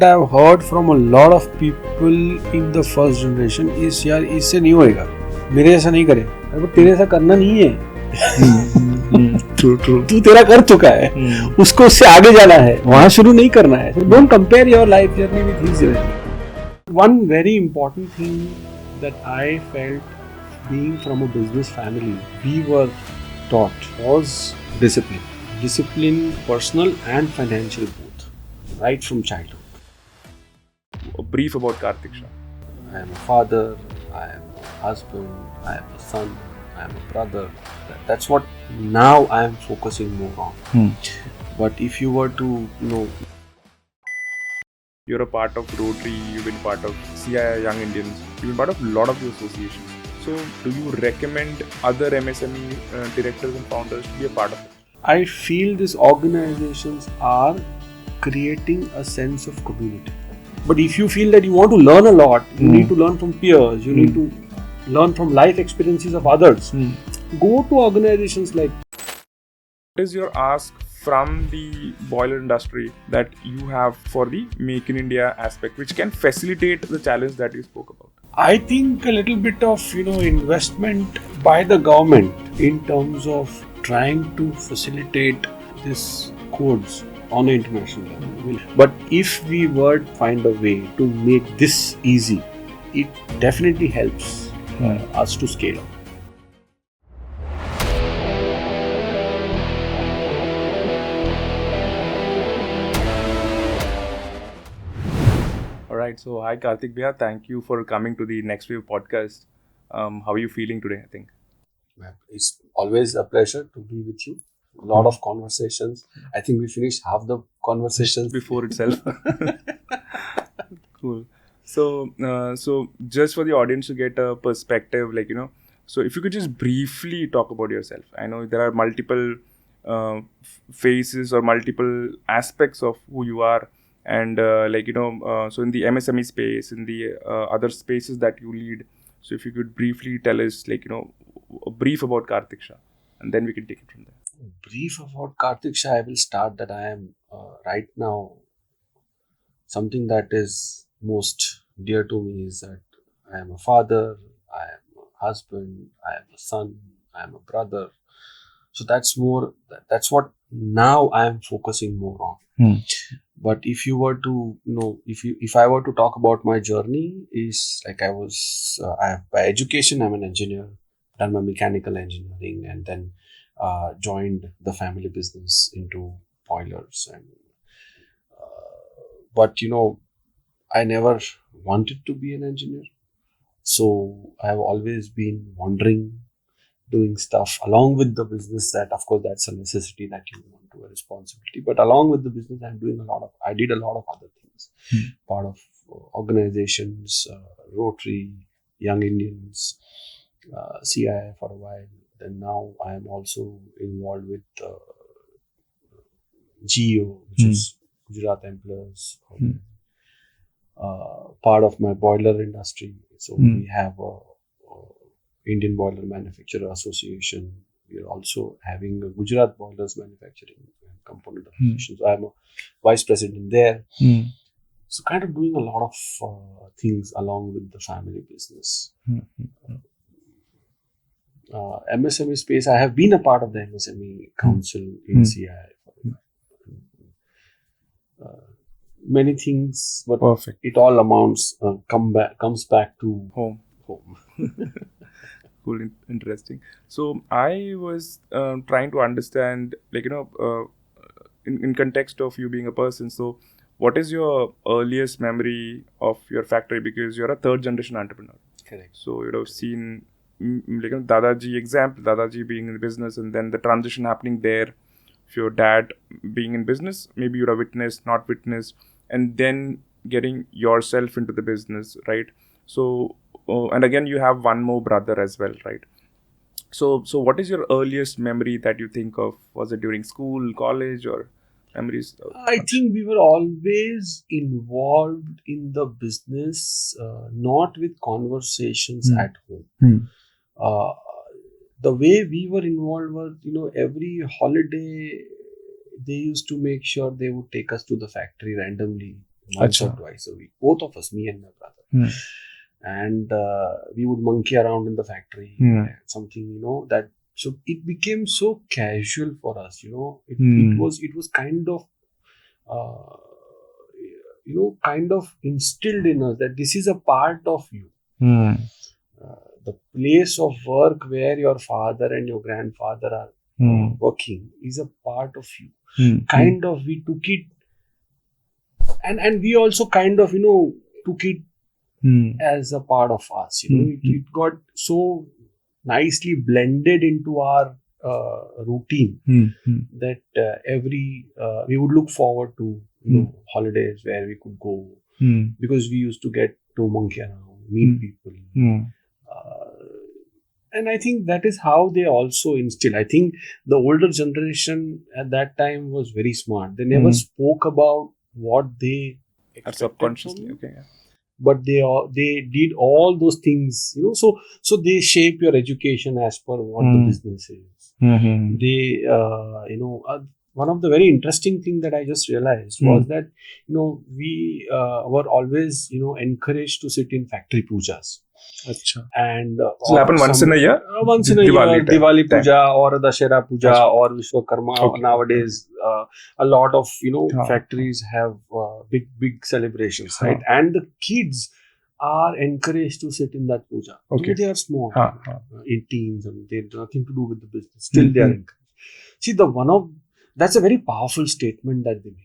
I've heard from a lot of people in the first generation is यार इससे नहीं होएगा, मेरे जैसा नहीं करे, अरे तेरे ऐसा करना नहीं है. True. तू तेरा कर चुका है, उसको उससे आगे जाना है, वहाँ शुरू नहीं करना है. So don't compare your life journey with his journey. One very important thing that I felt being from a business family, we were taught was discipline. Discipline, personal and financial both, right from childhood. A brief about Kartik Shah. I am a father, I am a husband, I am a son, I am a brother. That's what now I am focusing more on. But if you were to, You're a part of Rotary, you've been part of CII Young Indians, you've been part of a lot of the associations. So, do you recommend other MSME directors and founders to be a part of it? I feel these organizations are creating a sense of community. But if you feel that you want to learn a lot, you need to learn from peers, you need to learn from life experiences of others, go to organizations like. What is your ask from the boiler industry that you have for the Make in India aspect, which can facilitate the challenge that you spoke about? I think a little bit of investment by the government in terms of trying to facilitate these codes on an international level. But if we were to find a way to make this easy, it definitely helps us to scale up. Alright, so hi Kartik Bhaiya, thank you for coming to the Next Wave podcast. How are you feeling today, I think? It's always a pleasure to be with you. A lot of conversations. I think we finished half the conversations before itself. Cool. So just for the audience to get a perspective, so if you could just briefly talk about yourself. I know there are multiple phases or multiple aspects of who you are, and so in the MSME space, in the other spaces that you lead. So if you could briefly tell us, a brief about Kartik Shah, and then we can take it from there. Brief about Kartik Shah, I will start that I am right now, something that is most dear to me is that I am a father, I am a husband, I am a son, I am a brother. So that's what now I am focusing more on. But if you were to, if I were to talk about my journey, is like by education, I'm an engineer, done my mechanical engineering, and then joined the family business into boilers. And but I never wanted to be an engineer, so I have always been wandering, doing stuff along with the business. That of course that's a necessity that you want to a responsibility, but along with the business I did a lot of other things. Part of organizations, Rotary, Young Indians, CII for a while. Then now I am also involved with GEO, which is Gujarat Employers. Part of my boiler industry. So we have a Indian Boiler Manufacturer Association. We are also having a Gujarat Boilers Manufacturing Component Association. So I'm a vice president there. So kind of doing a lot of things along with the family business. MSME space, I have been a part of the MSME Council in CII. Many things, but perfect. It all comes back to home. Cool, interesting. So I was trying to understand, in context of you being a person. So, what is your earliest memory of your factory? Because you're a third generation entrepreneur. Correct. So you'd have seen Dadaji being in the business, and then the transition happening there. If your dad being in business, maybe you'd have witnessed, not witnessed, and then getting yourself into the business, right? So, and again, you have one more brother as well, right? So what is your earliest memory that you think of? Was it during school, college, or memories? I think we were always involved in the business, not with conversations at home. The way we were involved was, every holiday they used to make sure they would take us to the factory randomly once or Acha. twice a week. Both of us, me and my brother. Hmm. And we would monkey around in the factory, something, that. So it became so casual for us, it was kind of, uh, kind of instilled in us that this is a part of you. Hmm. The place of work where your father and your grandfather are working is a part of you. Kind of, we took it, and we also kind of, took it as a part of us. It got so nicely blended into our routine that we would look forward to holidays where we could go, because we used to get to monkey around, meet people. And I think that is how they also instill. I think the older generation at that time was very smart. They never spoke about what they Or expected subconsciously. from you, Okay. Yeah. but they did all those things. So they shape your education as per what the business is. They one of the very interesting thing that I just realized was that we were always encouraged to sit in factory pujas. Acha. And So it happen once in a year. once in a year, Diwali time. Diwali puja or Dashera puja Acha. or Vishwakarma. Okay. Nowadays, a lot of Huh. factories have big celebrations, right? And the kids are encouraged to sit in that puja. Okay. They are small, Huh. 18s, and they have nothing to do with the business. Still, they are encouraged. See, that's a very powerful statement that they make.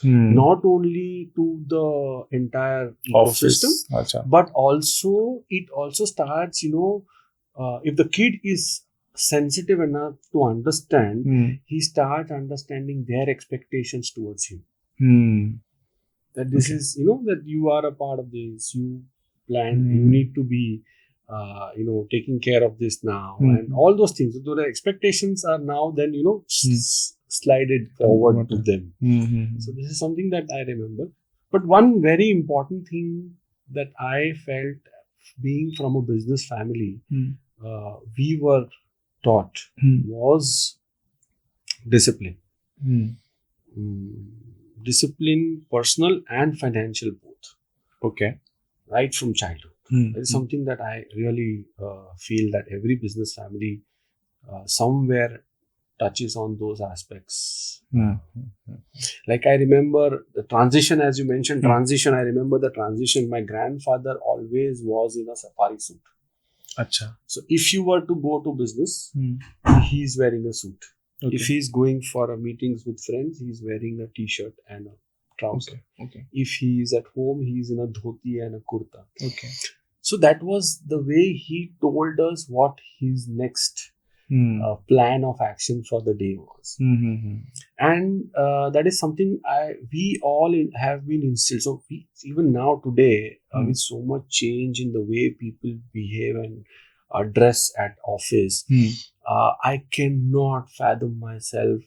Not only to the entire ecosystem, Acha. but also it also starts, if the kid is sensitive enough to understand, he starts understanding their expectations towards him. That this is, that you are a part of this, you plan, you need to be, taking care of this now, and all those things. So the expectations are now then, slided forward to them. So this is something that I remember. But one very important thing that I felt, being from a business family, we were taught was discipline. Discipline, personal and financial both. Okay. Right from childhood. That is something that I really feel that every business family somewhere touches on those aspects. Like I remember the transition, as you mentioned, transition. I remember the transition. My grandfather always was in a safari suit. Acha. So if you were to go to business, he's wearing a suit. Okay. If he's going for a meetings with friends, he's wearing a t-shirt and a trouser. Okay. If he is at home, he's in a dhoti and a kurta. Okay. So that was the way he told us what his next plan of action for the day was. And that is something we all have been instilled. So even now today, with so much change in the way people behave and dress at office, I cannot fathom myself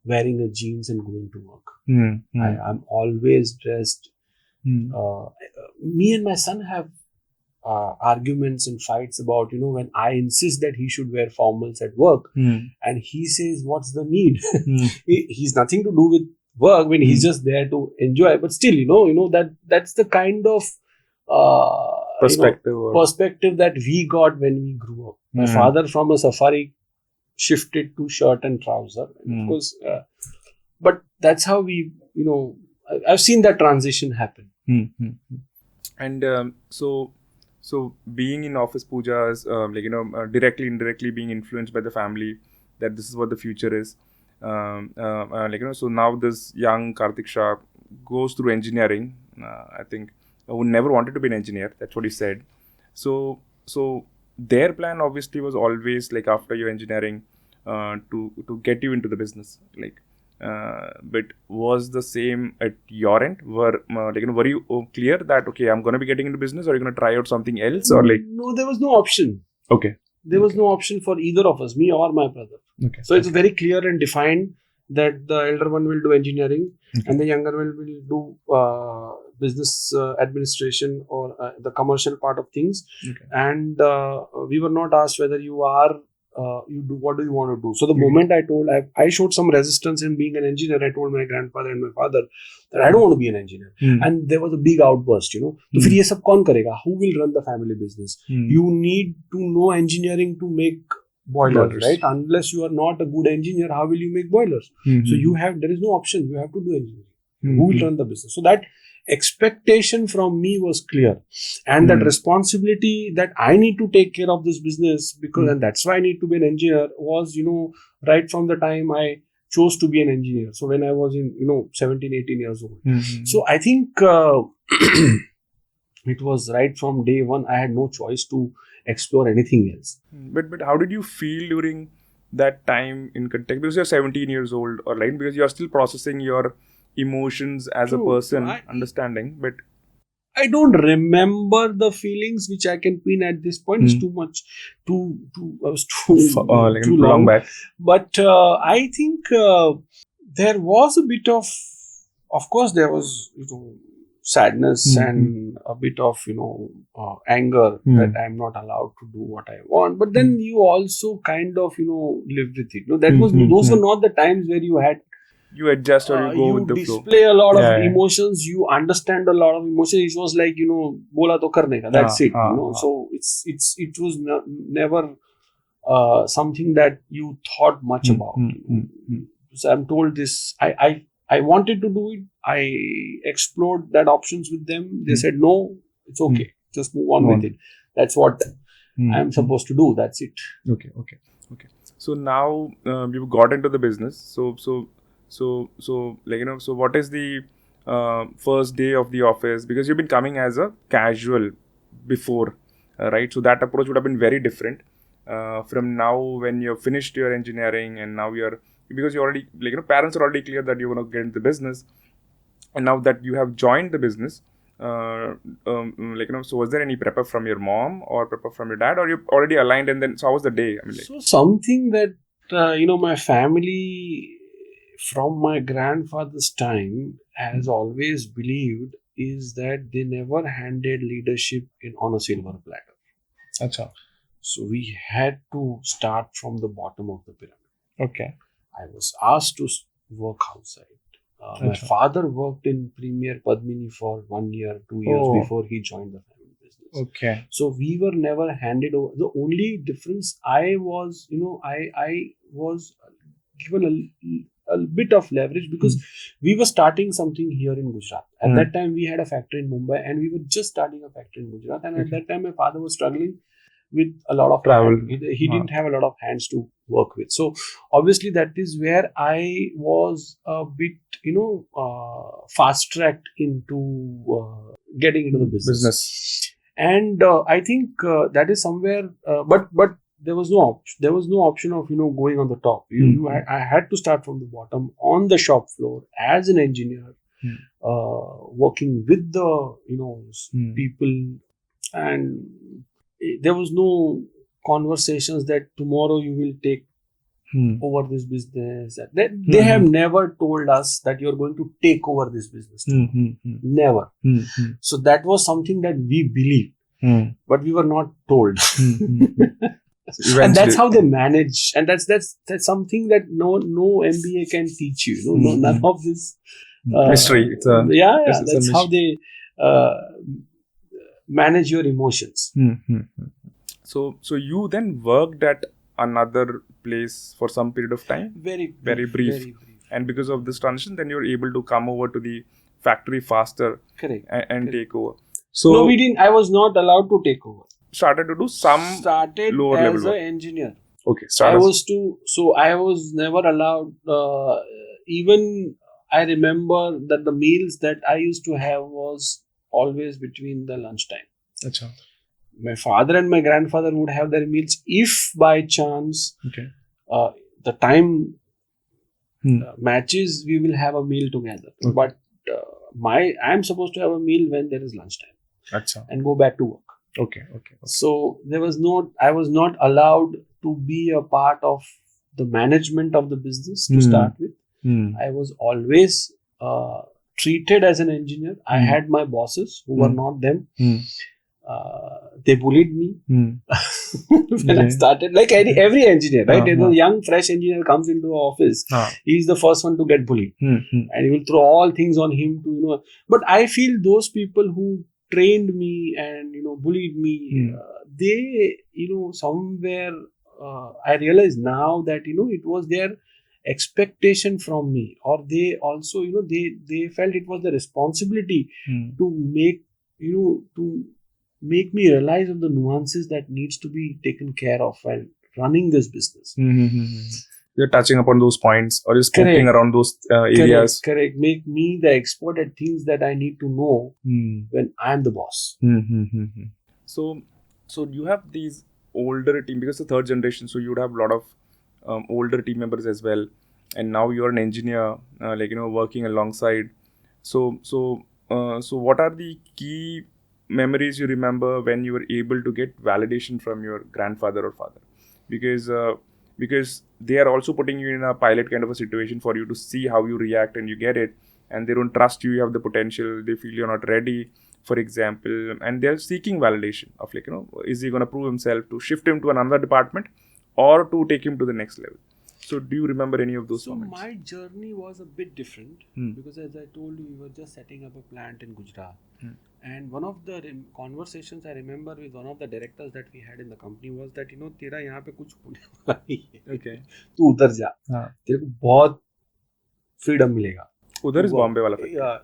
wearing a jeans and going to work. I'm always dressed. Me and my son have arguments and fights about, when I insist that he should wear formals at work, and he says, what's the need? He's nothing to do with work when he's just there to enjoy. But still, that's the kind of perspective that we got when we grew up. My father from a safari shifted to shirt and trouser, and of course, but that's how we, I've seen that transition happen. And so being in office pujas, directly, indirectly being influenced by the family, that this is what the future is. So now this young Kartik Shah goes through engineering. I think who never wanted to be an engineer. That's what he said. So their plan obviously was always like after your engineering, to get you into the business. But was the same at your end? Were you clear that okay, I'm going to be getting into business, or are you going to try out something else, or like? No, there was no option. Okay. There was no option for either of us, me or my brother. Okay. So it's very clear and defined that the elder one will do engineering, and the younger one will do business administration or the commercial part of things. Okay. And we were not asked whether you are you do, what do you want to do? So the moment I showed some resistance in being an engineer, I told my grandfather and my father that I don't want to be an engineer. And there was a big outburst, तो फिर ये सब कौन करेगा? Who will run the family business? You need to know engineering to make boilers, right? Unless you are not a good engineer, how will you make boilers? So there is no option. You have to do engineering. Who will run the business? So that expectation from me was clear, and that responsibility that I need to take care of this business, because and that's why I need to be an engineer, was right from the time I chose to be an engineer. So when I was in 17, 18 years old. So I think it was right from day one. I had no choice to explore anything else. But how did you feel during that time in context? Because you're 17 years old, or like, because you're still processing your emotions as a person, understanding, but I don't remember the feelings which I can pin at this point. It's too much, too long back. But I think there was a bit of course, there was sadness and a bit of anger that I'm not allowed to do what I want. But then you also kind of live with it. Those were not the times where you adjust or you go with the flow. You display a lot of emotions. You understand a lot of emotions. It was like bola to karne ka. That's it. So it was never something that you thought much about. So I'm told this. I wanted to do it. I explored that options with them. They said no, it's okay. Just move on with it. That's what I'm supposed to do. That's it. Okay. So now you've got into the business. So what is the first day of the office? Because you've been coming as a casual before, right? So that approach would have been very different from now when you've finished your engineering and now because you already, parents are already clear that you're going to get into the business. And now that you have joined the business, so was there any prep from your mom or prep from your dad, or you already aligned and then, so how was the day? So something that, my family from my grandfather's time has always believed is that they never handed leadership on a silver platter. Achha. So we had to start from the bottom of the pyramid. Okay. I was asked to work outside. My father worked in Premier Padmini for 1 year, 2 years before he joined the family business. Okay. So we were never handed over. The only difference I was given a bit of leverage because we were starting something here in Gujarat. At that time, we had a factory in Mumbai and we were just starting a factory in Gujarat. And at that time, my father was struggling with a lot of travel. He didn't have a lot of hands to work with. So obviously that is where I was a bit, fast-tracked into getting into the business. And I think that is somewhere, but there was no option of going on the top. I had to start from the bottom on the shop floor as an engineer, working with the people, and there was no conversations that tomorrow you will take over this business. They have never told us that you're going to take over this business. Never. So that was something that we believed, but we were not told. And that's how they manage, and that's something that no MBA can teach you. None of this mystery. That's how they manage your emotions. So you then worked at another place for some period of time. Very brief. And because of this transition, then you're able to come over to the factory faster. Correct. And take over. So no, we didn't. I was not allowed to take over. Started to do some lower level as an engineer. Okay. I was never allowed. Even I remember that the meals that I used to have was always between the lunchtime. Achha. My father and my grandfather would have their meals if by chance the time matches, we will have a meal together. Okay. But I'm supposed to have a meal when there is lunchtime. Achha. And go back to work. Okay. So I was not allowed to be a part of the management of the business to start with. I was always treated as an engineer. I had my bosses who were not them. They bullied me. when I started. Like every engineer, right? Uh-huh. A young, fresh engineer comes into an office. He's the first one to get bullied. Mm-hmm. And he will throw all things on him to, But I feel those people who trained me and, bullied me, they, somewhere, I realize now that, it was their expectation from me, or they also, they felt it was the responsibility to make me realize of the nuances that needs to be taken care of while running this business. You're touching upon those points, or you're spoken around those areas. Correct. Make me the expert at things that I need to know when I'm the boss. So you have these older team, because the third generation, so you would have a lot of older team members as well, and now you're an engineer, working alongside. So what are the key memories you remember when you were able to get validation from your grandfather or father? Because they are also putting you in a pilot kind of a situation for you to see how you react, and you get it, and they don't trust you have the potential, they feel you're not ready, for example, and they're seeking validation of is he going to prove himself, to shift him to another department or to take him to the next level. So do you remember any of those moments? My journey was a bit different because, as I told you, we were just setting up a plant in Gujarat. And one of the conversations I remember with one of the directors that we had in the company was that, तेरा यहाँ पे कुछ होने वाला नहीं है. Okay. तू उधर जा. तेरे को बहुत freedom मिलेगा. उधर is Bombay वाला factory.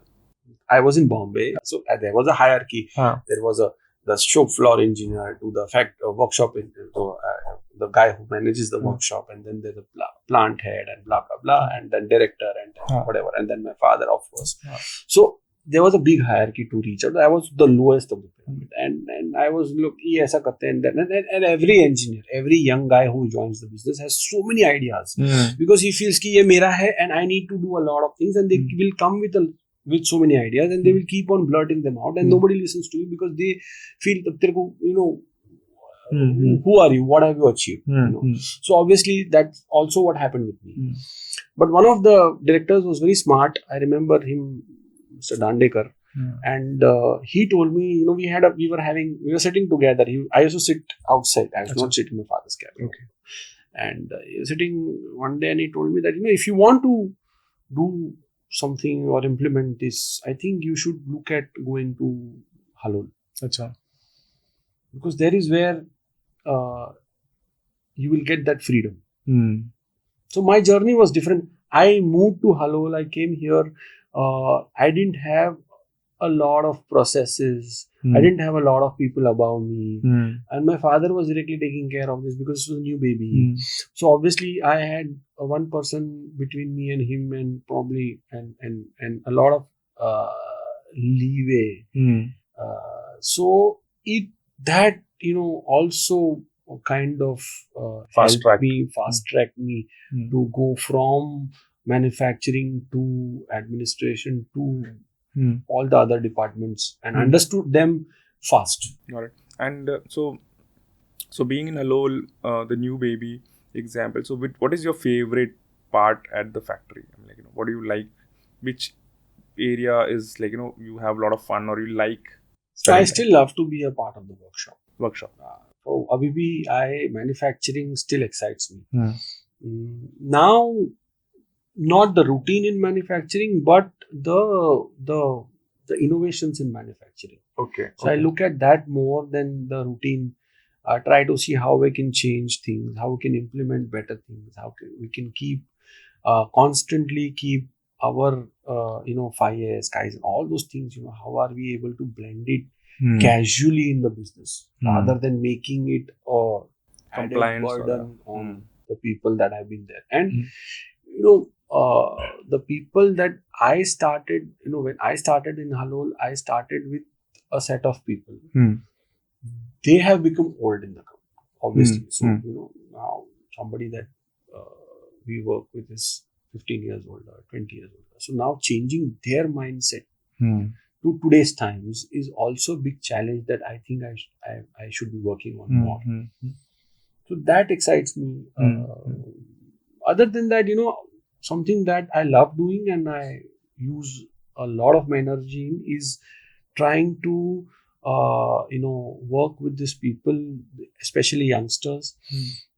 I was in Bombay, so there was a hierarchy. There was the shop floor engineer to the workshop, the guy who manages the workshop, and then there's a plant head and blah blah blah, and then director and whatever, and then my father, of course. So there was a big hierarchy to reach out. I was the lowest of the pyramid, and I was ye aisa karte hain, and every engineer, every young guy who joins the business has so many ideas because he feels ki ye mera hai and I need to do a lot of things, and they will come with so many ideas, and they will keep on blurting them out, and nobody listens to you because they feel that who are you, what have you achieved, So obviously that's also what happened with me. But one of the directors was very smart. I remember him, Mr. Dandekar, and he told me, we were sitting together. I used to sit outside. I was not sitting in my father's cabin. Okay. And he was sitting one day, and he told me that if you want to do something or implement this, I think you should look at going to Halol. Achha. Because there is where you will get that freedom. So my journey was different. I moved to Halol. I came here. I didn't have a lot of processes. I didn't have a lot of people above me. And my father was directly taking care of this because it was a new baby. So obviously I had one person between me and him, and probably and a lot of leeway. So that also kind of fast tracked me to go from manufacturing to administration to all the other departments, and understood them fast. Got it. And so being in Halol, the new baby example. So what is your favorite part at the factory? I mean, what do you like? Which area is you have a lot of fun, or you like? I still love to be a part of the workshop. So abhi manufacturing still excites me. Now, not the routine in manufacturing, but the innovations in manufacturing. Okay. So I look at that more than the routine. Try to see how we can change things, how we can implement better things, how we can constantly keep our 5S guys, all those things. How are we able to blend it casually in the business rather than making it a added burden on the people that have been there. And the people that I started, when I started in Halol, I started with a set of people. They have become old in the company, obviously. So now somebody that we work with is 15 years older, 20 years older. So now changing their mindset to today's times is also a big challenge that I think I should be working on more. So that excites me. Other than that, something that I love doing and I use a lot of my energy in is trying to work with these people, especially youngsters,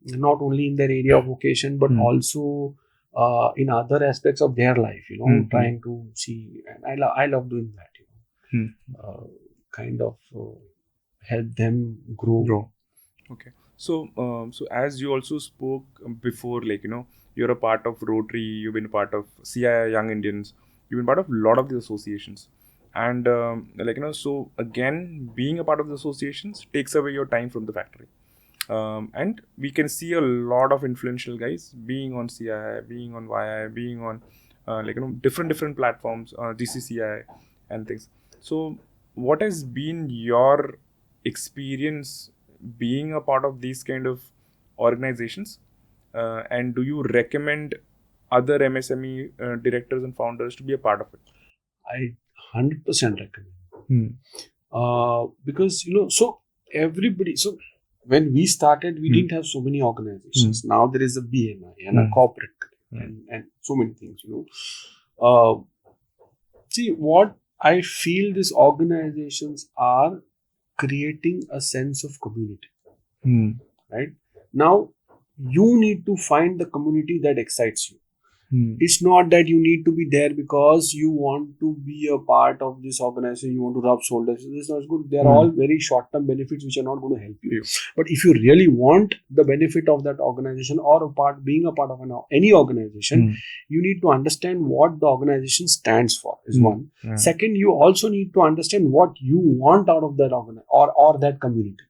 not only in their area of vocation, but also in other aspects of their life, trying to see, and I love doing that, kind of help them grow. Okay. So as you also spoke before, you're a part of Rotary, you've been a part of CII Young Indians, you've been part of a lot of the associations. And, so again, being a part of the associations takes away your time from the factory. And we can see a lot of influential guys being on CII, being on YI, being on, different platforms, GCCI and things. So, what has been your experience being a part of these kind of organizations, and do you recommend other MSME directors and founders to be a part of it? I 100% recommend. Because so everybody, so when we started, we didn't have so many organizations. Now there is a BNI and a corporate and so many things. See, what I feel these organizations are creating a sense of community. Right now, you need to find the community that excites you. It's not that you need to be there because you want to be a part of this organization, you want to rub shoulders. This is not good. They're all very short-term benefits which are not going to help you. But if you really want the benefit of that organization or being a part of any organization, you need to understand what the organization stands for, is one. Second, you also need to understand what you want out of that organization or that community.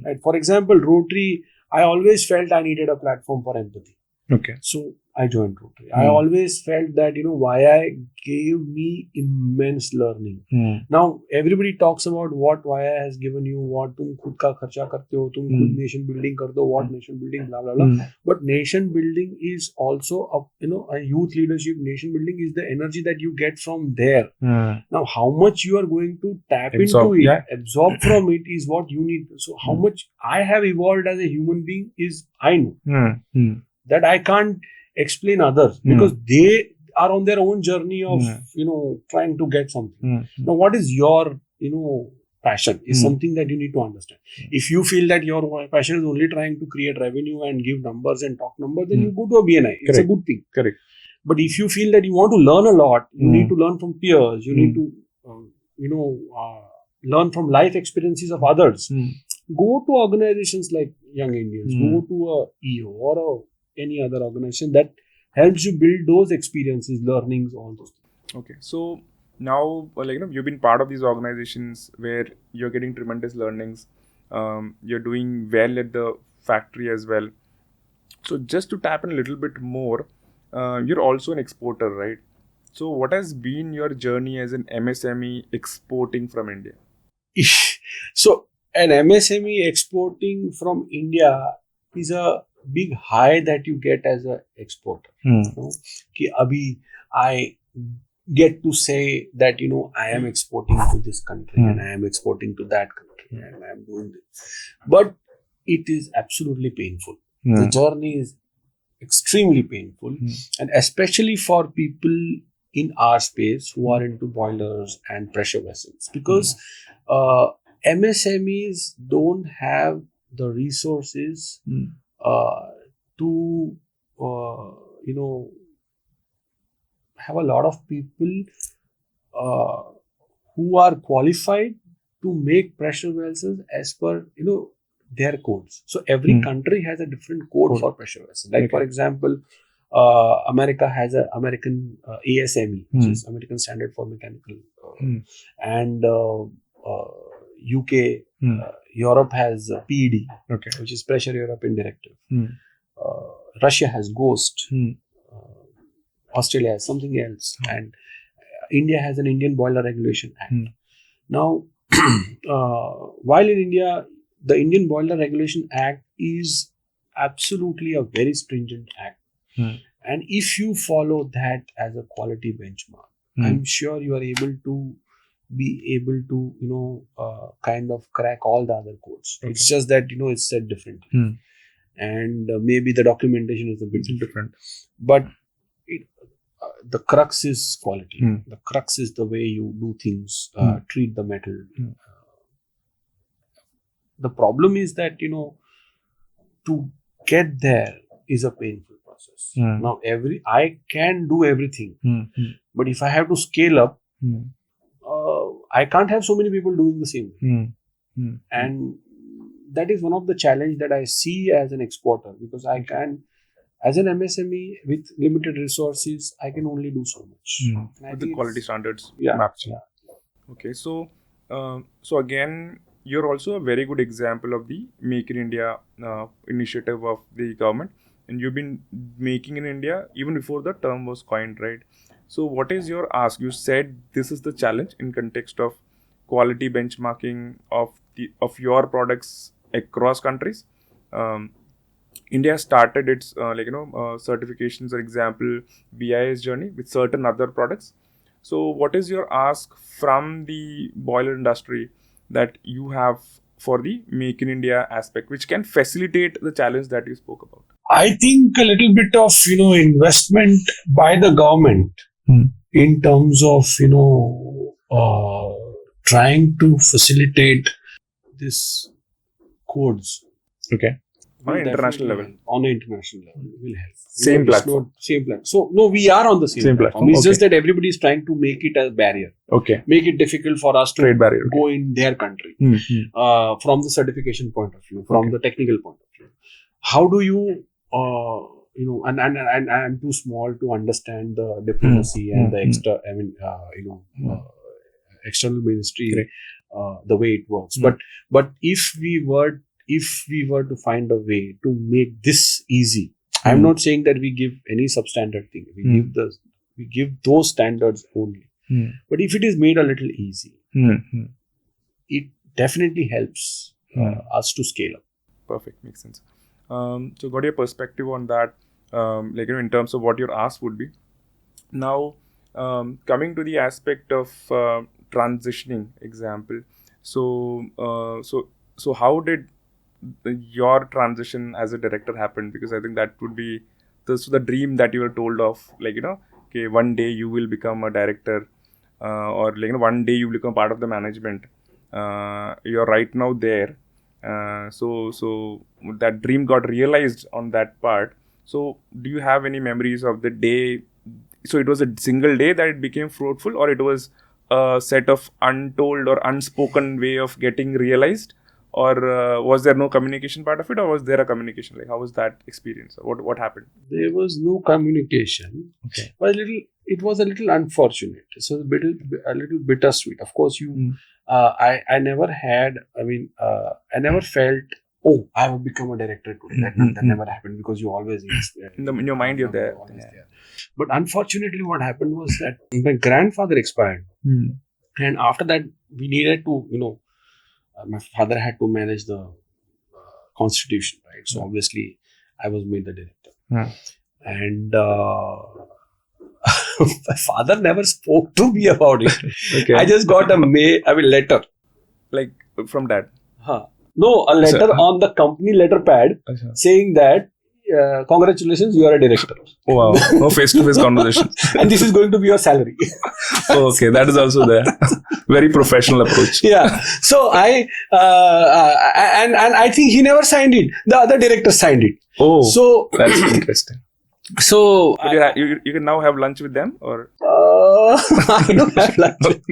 Right? For example, Rotary, I always felt I needed a platform for empathy. Okay. So I joined Rotary. I always felt that, YI gave me immense learning. Now, everybody talks about what YI has given you, what tum khud ka kharcha karte ho, tum khud nation building kar do, what nation building, blah, blah, blah. But nation building is also, a youth leadership. Nation building is the energy that you get from there. Now, how much you are going to tap into it, absorb from it is what you need. So, how much I have evolved as a human being is I know. That I can't explain others because they are on their own journey of trying to get something. Now, what is your passion is something that you need to understand. If you feel that your passion is only trying to create revenue and give numbers and talk numbers, then you go to a BNI. It's a good thing. Correct. But if you feel that you want to learn a lot, you need to learn from peers. You need to learn from life experiences of others. Go to organizations like Young Indians. Go to a EO or any other organization that helps you build those experiences, learnings, all those things. Okay, so now you've been part of these organizations where you're getting tremendous learnings. You're doing well at the factory as well. So just to tap in a little bit more, you're also an exporter, right? So what has been your journey as an MSME exporting from India? So an MSME exporting from India is a big high that you get as an exporter. Ki abhi I get to say that I am exporting to this country and I am exporting to that country and I am doing this. But it is absolutely painful. The journey is extremely painful, and especially for people in our space who are into boilers and pressure vessels, because MSMEs don't have the resources to have a lot of people who are qualified to make pressure vessels as per their codes. So every country has a different code for pressure vessels. Like for example, America has a American ASME, which is American Standard for Mechanical, and UK, Europe has PED, which is Pressure European Directive. Russia has GHOST. Australia has something else, and India has an Indian Boiler Regulation Act. Now, while in India, the Indian Boiler Regulation Act is absolutely a very stringent act, and if you follow that as a quality benchmark, I'm sure you are able to kind of crack all the other codes. It's just that it's said differently, and maybe the documentation is a bit different, but the crux is quality. The crux is the way you do things, treat the metal, the problem is that, to get there is a painful process. Now, I can do everything, but if I have to scale up, I can't have so many people doing the same thing. And that is one of the challenge that I see as an exporter, because I can, as an MSME with limited resources, I can only do so much. With the quality standards Yeah, mapped. yeah. Okay, so again, you're also a very good example of the Make in India initiative of the government, and you've been making in India even before the term was coined, right? So, what is your ask? You said this is the challenge in context of quality benchmarking of your products across countries. Um, India started its certifications, for example, BIS journey with certain other products. So, what is your ask from the boiler industry that you have for the Make in India aspect, which can facilitate the challenge that you spoke about? I think a little bit of investment by the government in terms of trying to facilitate this codes. Okay. On Will an international definitely level. help. On an international level will help. Same It's platform. not same platform. So no, we are on the same platform. It's just that everybody is trying to make it a barrier. Okay. Make it difficult for us to Trade barrier. go in their country. From the certification point of view, from the technical point of view. How do you and I'm too small to understand the diplomacy and the external ministry, the way it works. But if we were to find a way to make this easy, I'm not saying that we give any substandard thing. We give those standards only. But if it is made a little easy, it definitely helps us to scale up. Perfect, makes sense. So got your perspective on that, in terms of what your ask would be. Now, coming to the aspect of transitioning example. So how did your transition as a director happen? Because I think that would be the dream that you were told of, okay, one day you will become a director, or one day you will become part of the management. You're right now there. So that dream got realized on that part. So do you have any memories of the day? So it was a single day that it became fruitful, or it was a set of untold or unspoken way of getting realized, or was there no communication part of it, or was there a communication? Like, how was that experience? What happened? There was no communication. Okay. But it was a little unfortunate. So a little bittersweet. Of course, I never had. I never felt, oh, I would become a director today. That never happened, because you always in your mind, you're there. There. But unfortunately, what happened was that my grandfather expired, and after that, we needed to, my father had to manage the constitution, right? So obviously, I was made the director, and my father never spoke to me about it. Okay. I just got a letter. Like from dad? No, a letter on the company letter pad saying that congratulations, you are a director. Oh, wow. No face-to-face conversation. And this is going to be your salary. Okay, that is also there. Very professional approach. Yeah. So and I think he never signed it. The other director signed it. Oh, so that's interesting. So you can now have lunch with them, or I don't have lunch.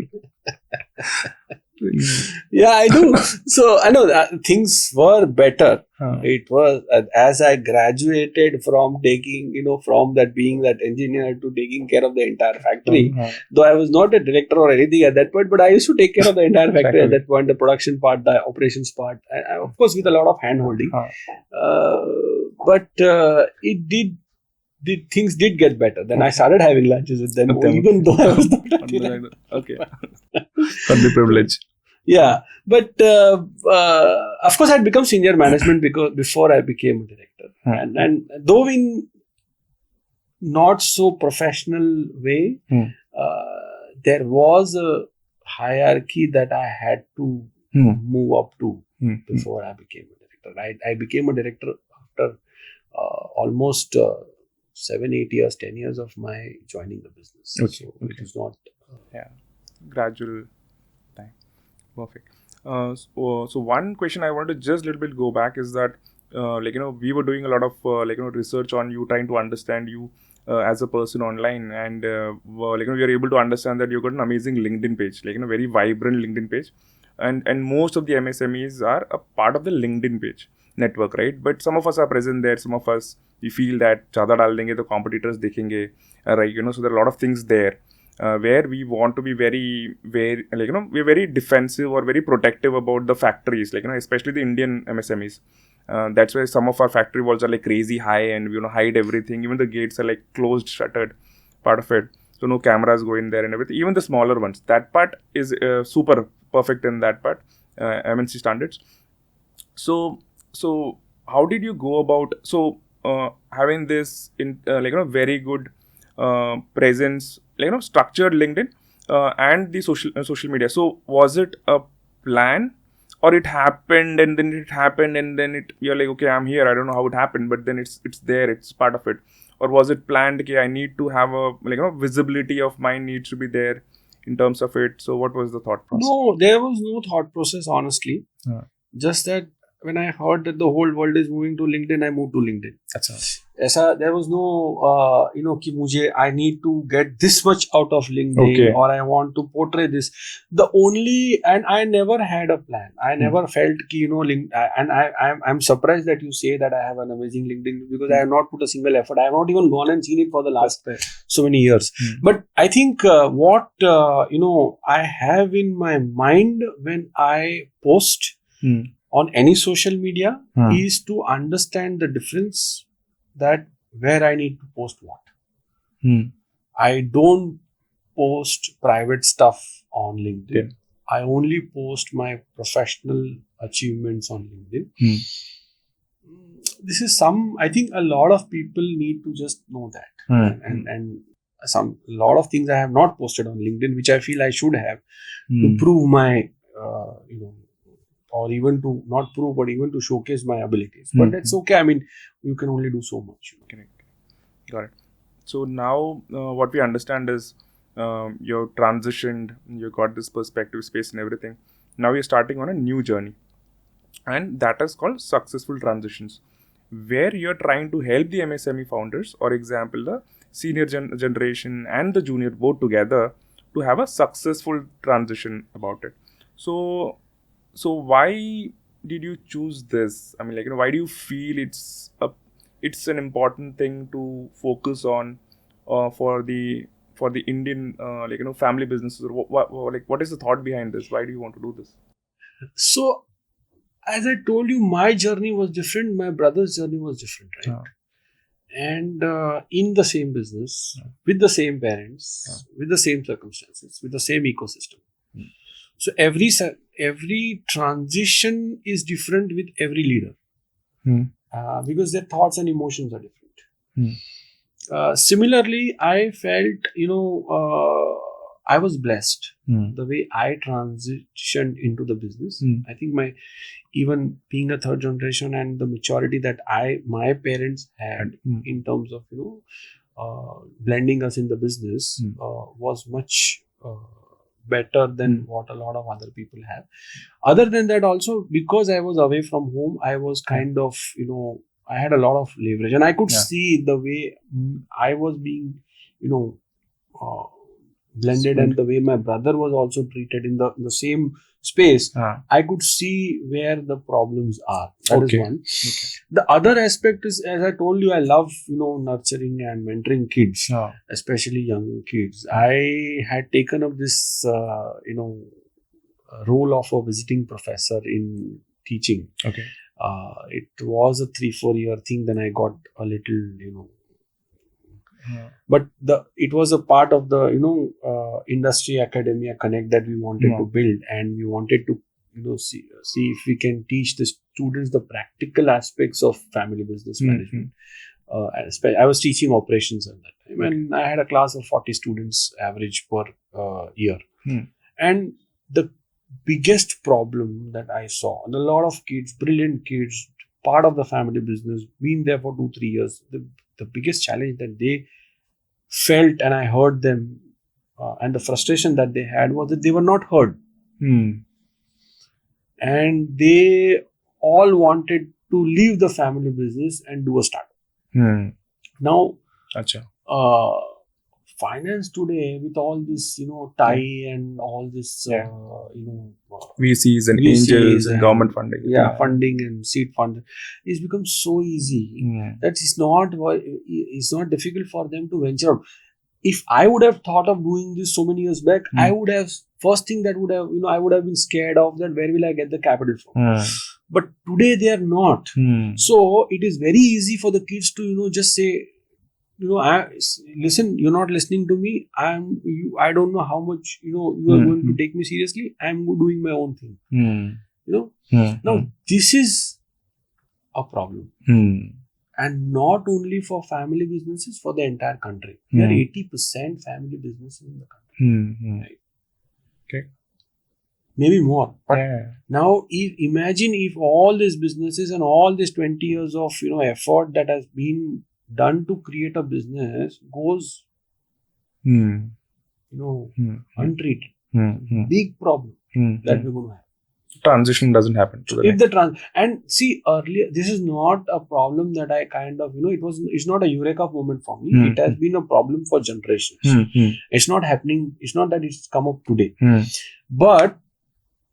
Yeah, I do. So I know things were better. It was as I graduated from taking, from that being that engineer to taking care of the entire factory. Though I was not a director or anything at that point, but I used to take care of the entire factory at that point, the production part, the operations part, and of course with a lot of hand holding. But things did get better. Then I started having lunches with them, even though I was not a director. Okay. Got the privilege. Yeah, but of course, I had become senior management before I became a director, and though in not so professional way, there was a hierarchy that I had to move up to before I became a director. I became a director after almost 7-8 years, 10 years of my joining the business. Okay. So it was not gradual time. Perfect. So one question I want to just little bit go back is that we were doing a lot of research on you, trying to understand you as a person online, and we are able to understand that you've got an amazing LinkedIn page, very vibrant LinkedIn page, and most of the MSMEs are a part of the LinkedIn page network, right? But some of us are present there, some of us we feel that ज़्यादा डाल देंगे तो competitors देखेंगे, right? So there are a lot of things there where we want to be very we're very defensive or very protective about the factories, especially the Indian MSMEs. That's why some of our factory walls are like crazy high, and hide everything. Even the gates are like closed, shuttered, part of it. So no cameras go in there and everything. Even the smaller ones, that part is super perfect in that part, MNC standards. So how did you go about having this in very good presence, structured LinkedIn and the social media? So was it a plan, or it happened and then it happened and then you're like, okay, I'm here, I don't know how it happened, but then it's there, it's part of it? Or was it planned, okay, I need to have a visibility of mine needs to be there in terms of it? So what was the thought process? No, there was no thought process, honestly. Just that when I heard that the whole world is moving to LinkedIn, I moved to LinkedIn. There was no, कि मुझे I need to get this much out of LinkedIn, Okay. or I want to portray this. And I never had a plan. I never felt कि, and I'm surprised that you say that I have an amazing LinkedIn, because I have not put a single effort. I have not even gone and seen it for the last so many years. But I think what, I have in my mind when I post on any social media is to understand the difference, that where I need to post what. I don't post private stuff on LinkedIn. I only post my professional achievements on LinkedIn. This is I think a lot of people need to just know that. And a lot of things I have not posted on LinkedIn, which I feel I should have to prove my, or even to not prove, but even to showcase my abilities. But that's okay. I mean, you can only do so much. Correct. Got it. So now what we understand is you've transitioned, you got this perspective space and everything. Now you're starting on a new journey, and that is called successful transitions, where you're trying to help the MSME founders, or example, the senior generation and the junior both together to have a successful transition about it. So why did you choose this? I mean, why do you feel it's an important thing to focus on for the Indian family businesses? What is the thought behind this? Why do you want to do this? So, as I told you, my journey was different. My brother's journey was different, right? And in the same business, with the same parents, with the same circumstances, with the same ecosystem. So every transition is different with every leader, because their thoughts and emotions are different. Similarly, I felt, I was blessed the way I transitioned into the business. I think even being a third generation and the maturity that my parents had in terms of blending us in the business was much better than what a lot of other people have. Other than that, also because I was away from home, I was kind of, I had a lot of leverage, and I could see the way I was being, blended, and the way my brother was also treated in the same space. I could see where the problems are. That is one. The other aspect is, as I told you, I love nurturing and mentoring kids, especially young kids. I had taken up this role of a visiting professor in teaching. It was a 3-4 year thing. Then I got a little but it was a part of the industry academia connect that we wanted to build, and we wanted to see if we can teach the students the practical aspects of family business management. I was teaching operations at that time, and I had a class of 40 students average per year. And the biggest problem that I saw, and a lot of kids, brilliant kids, part of the family business, been there for 2-3 years, the biggest challenge that they felt, and I heard them, and the frustration that they had was that they were not heard. and they all wanted to leave the family business and do a startup. Now, Acha. finance today with all this, tie and all this, Yeah. VCs and VCs angels and and government funding. funding and seed funding, it's become so easy that it's not difficult for them to venture out. If I would have thought of doing this so many years back, I would have, first thing that would have, I would have been scared of that, where will I get the capital from? But today they are not. So it is very easy for the kids to, just say, listen, you're not listening to me. I don't know how much, you are going to take me seriously. I'm doing my own thing. Now this is a problem. And not only for family businesses, for the entire country. We are 80% family businesses in the country. Right? Okay. Maybe more. But now imagine if all these businesses and all these 20 years of effort that has been done to create a business goes untreated. Big problem that we're going to have. Transition doesn't happen. And see, earlier, this is not a problem that I kind of, it's not a eureka moment for me. It has been a problem for generations. It's not happening. It's not that it's come up today. But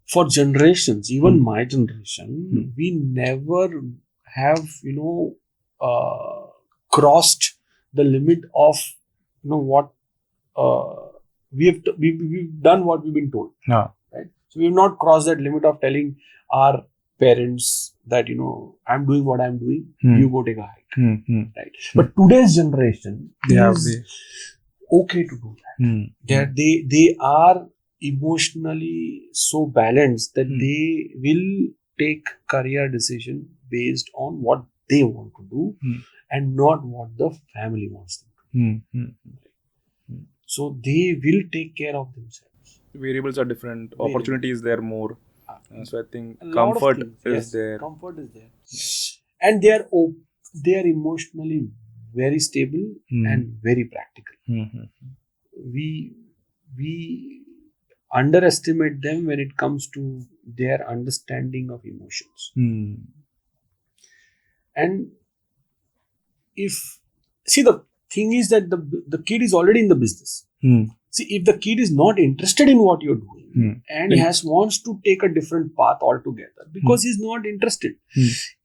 for generations, even my generation, we never have, crossed the limit of, what we've done what we've been told. Right? So we've not crossed that limit of telling our parents that, I'm doing what I'm doing, you go take a hike. Right? But today's generation is okay to do that. They are emotionally so balanced that they will take career decision based on what they want to do and not what the family wants them to do. So they will take care of themselves. Variables are different. Opportunity is there more. So I think comfort is there. Comfort is there. Yeah. And they are emotionally very stable and very practical. We underestimate them when it comes to their understanding of emotions. And the thing is that the kid is already in the business. See, if the kid is not interested in what you're doing and wants to take a different path altogether because he's not interested,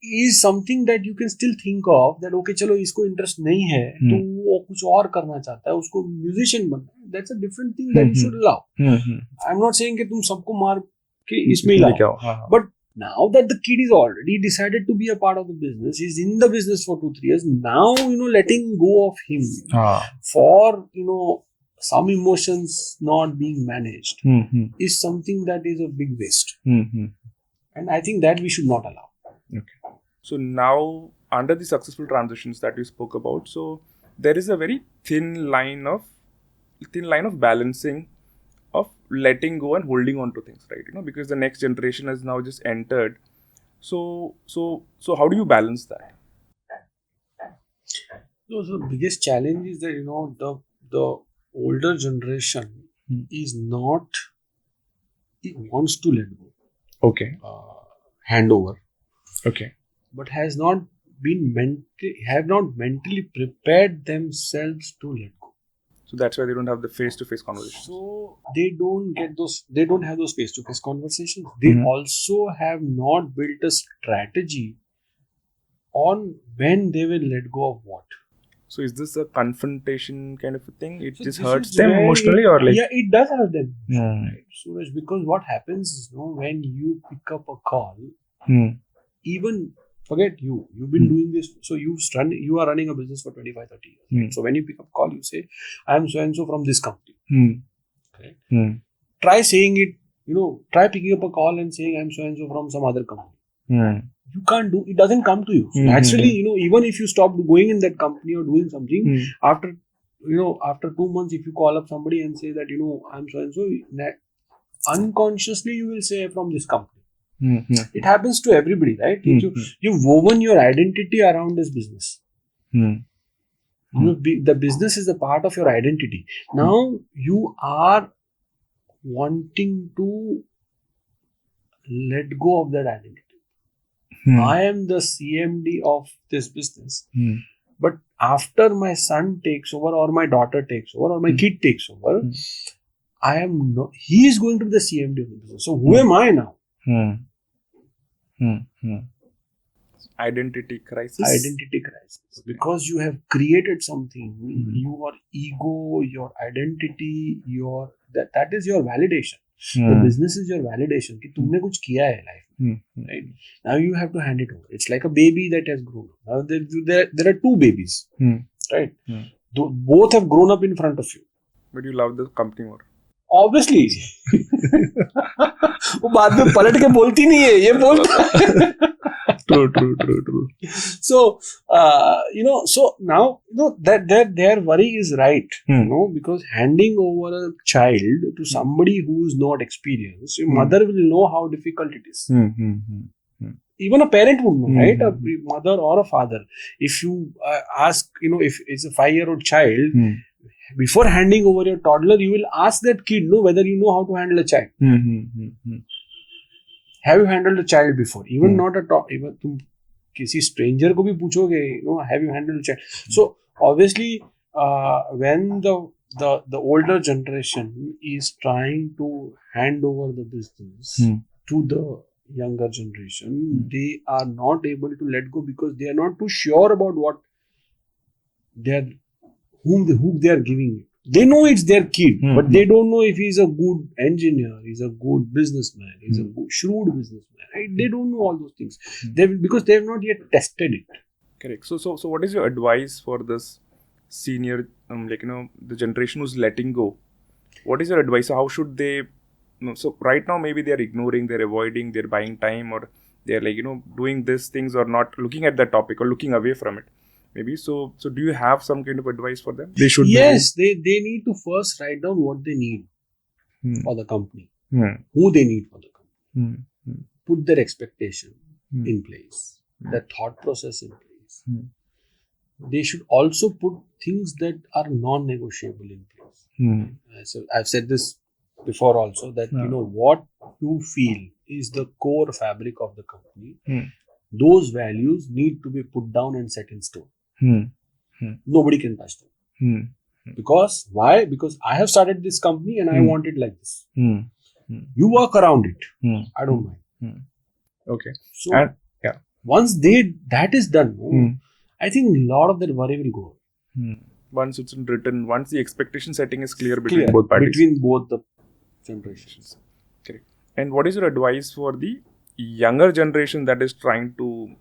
is something that you can still think of that, okay, chalo, isko interest nahi hai, to wo kuch aur karna chahta hai, usko musician banna hai. That's a different thing that you should allow. I'm not saying that tum sabko maar ke isme lao. But now that the kid is already decided to be a part of the business, he's in the business for 2-3 years, now, letting go of him for, some emotions not being managed is something that is a big waste. And I think that we should not allow. Okay. So now, under the successful transitions that you spoke about, so there is a very thin line of balancing of letting go and holding on to things, right? Because the next generation has now just entered. So how do you balance that? So the biggest challenge is that the older generation is not, it wants to let go. Okay. Hand over. Okay. But have not mentally prepared themselves to let go. So that's why they don't have the face-to-face conversations. So they don't have those face-to-face conversations. They also have not built a strategy on when they will let go of what. So is this a confrontation kind of a thing? It just hurts them emotionally or like? Yeah, it does hurt them. Right, Suraj, because what happens is, when you pick up a call, even forget you've been doing this, so you are running a business for 25-30 years. Right? So when you pick up a call, you say, I am so and so from this company. Right? Try saying it, try picking up a call and saying, I am so and so from some other company. You can't do it, doesn't come to you. So naturally, even if you stop going in that company or doing something, after 2 months, if you call up somebody and say that, I'm so and so, unconsciously you will say from this company. It happens to everybody, right? You've woven your identity around this business. The business is a part of your identity. Now you are wanting to let go of that identity. I am the CMD of this business. But after my son takes over, or my daughter takes over, or my kid takes over, I am no, he is going to be the CMD of the business. So who am I now? Identity crisis. Identity crisis. Because you have created something. Your ego, your identity, that is your validation. The business is your validation. कि तुमने कुछ किया है life में, right? Now you have to hand it over. It's like a baby that has grown up. Now there are two babies, right? Both have grown up in front of you. But you love the company more. Obviously. वो बाद में पलट के बोलती नहीं है, ये बोलता है. True. So, so now, that their worry is right, because handing over a child to somebody who is not experienced, your mother will know how difficult it is. Even a parent would know, right? A mother or a father. If you ask, if it's a 5-year-old child, before handing over your toddler, you will ask that kid, whether you know how to handle a child. Have you handled a child before? Even not a even तुम किसी stranger को भी पूछोगे, have you handled a child? So obviously, when the older generation is trying to hand over the business to the younger generation, they are not able to let go because they are not too sure about what whom they are giving it. They know it's their kid, but they don't know if he's a good engineer, he's a good businessman, he's a good, shrewd businessman. Right? They don't know all those things because they have not yet tested it. Correct. So what is your advice for this senior, the generation who's letting go? What is your advice? How should they? So right now maybe they are ignoring, they're avoiding, they're buying time, or they're doing these things or not looking at that topic or looking away from it. Maybe so. Do you have some kind of advice for them? They should. Yes, they need to first write down what they need for the company, who they need for the company. Put their expectation in place, their thought process in place. They should also put things that are non-negotiable in place. So I've said this before also that what you feel is the core fabric of the company. Those values need to be put down and set in stone. Nobody can touch them. Because why? Because I have started this company and I want it like this. You work around it. I don't mind. Okay. So once that is done, I think a lot of that worry will go. Once it's written, once the expectation setting is clear between both parties. Between both the generations. Correct. And what is your advice for the younger generation that is trying to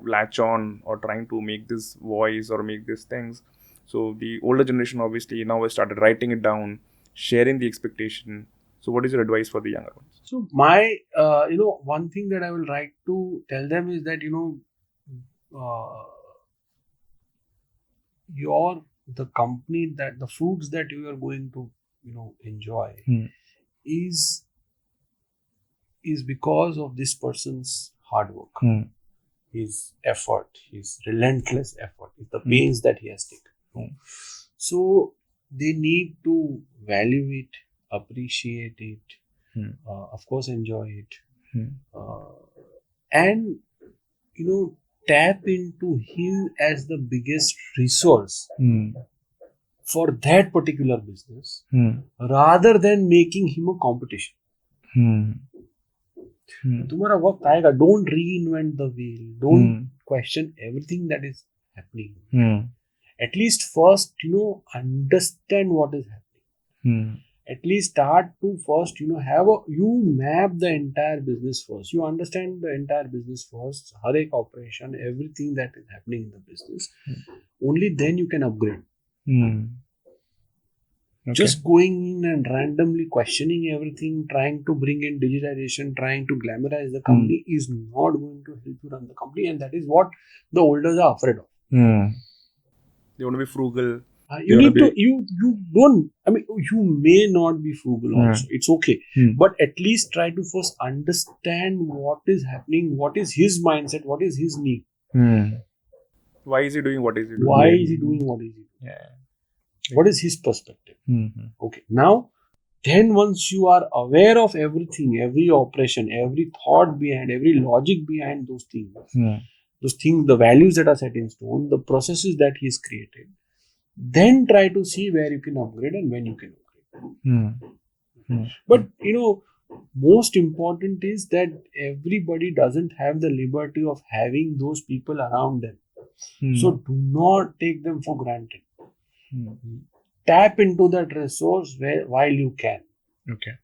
latch on or trying to make this voice or make these things? So the older generation obviously now has started writing it down, sharing the expectation. So what is your advice for the younger ones? So my one thing that I will write to tell them is that the company, that the fruits that you are going to enjoy is because of this person's hard work, his effort, his relentless effort, the pains that he has taken. So they need to value it, appreciate it, of course enjoy it, and tap into him as the biggest resource for that particular business, rather than making him a competition. तुम्हारा वक्त आएगा. Don't reinvent the wheel. Don't question everything that is happening. At least first, understand what is happening. At least start to first, you map the entire business first. You understand the entire business first, har ek operation, everything that is happening in the business. Only then you can upgrade. Okay. Just going in and randomly questioning everything, trying to bring in digitization, trying to glamorize the company is not going to help you run the company, and that is what the olders are afraid of. They want to be frugal. You don't. I mean, you may not be frugal also. It's okay, but at least try to first understand what is happening, what is his mindset, what is his need. Why is he doing what is he doing? What is his perspective? Okay. Now, Then once you are aware of everything, every operation, every thought behind, every logic behind those things, the values that are set in stone, the processes that he's created, then try to see where you can upgrade and when you can upgrade. But most important is that everybody doesn't have the liberty of having those people around them. So do not take them for granted. Tap into that resource while you can. Okay.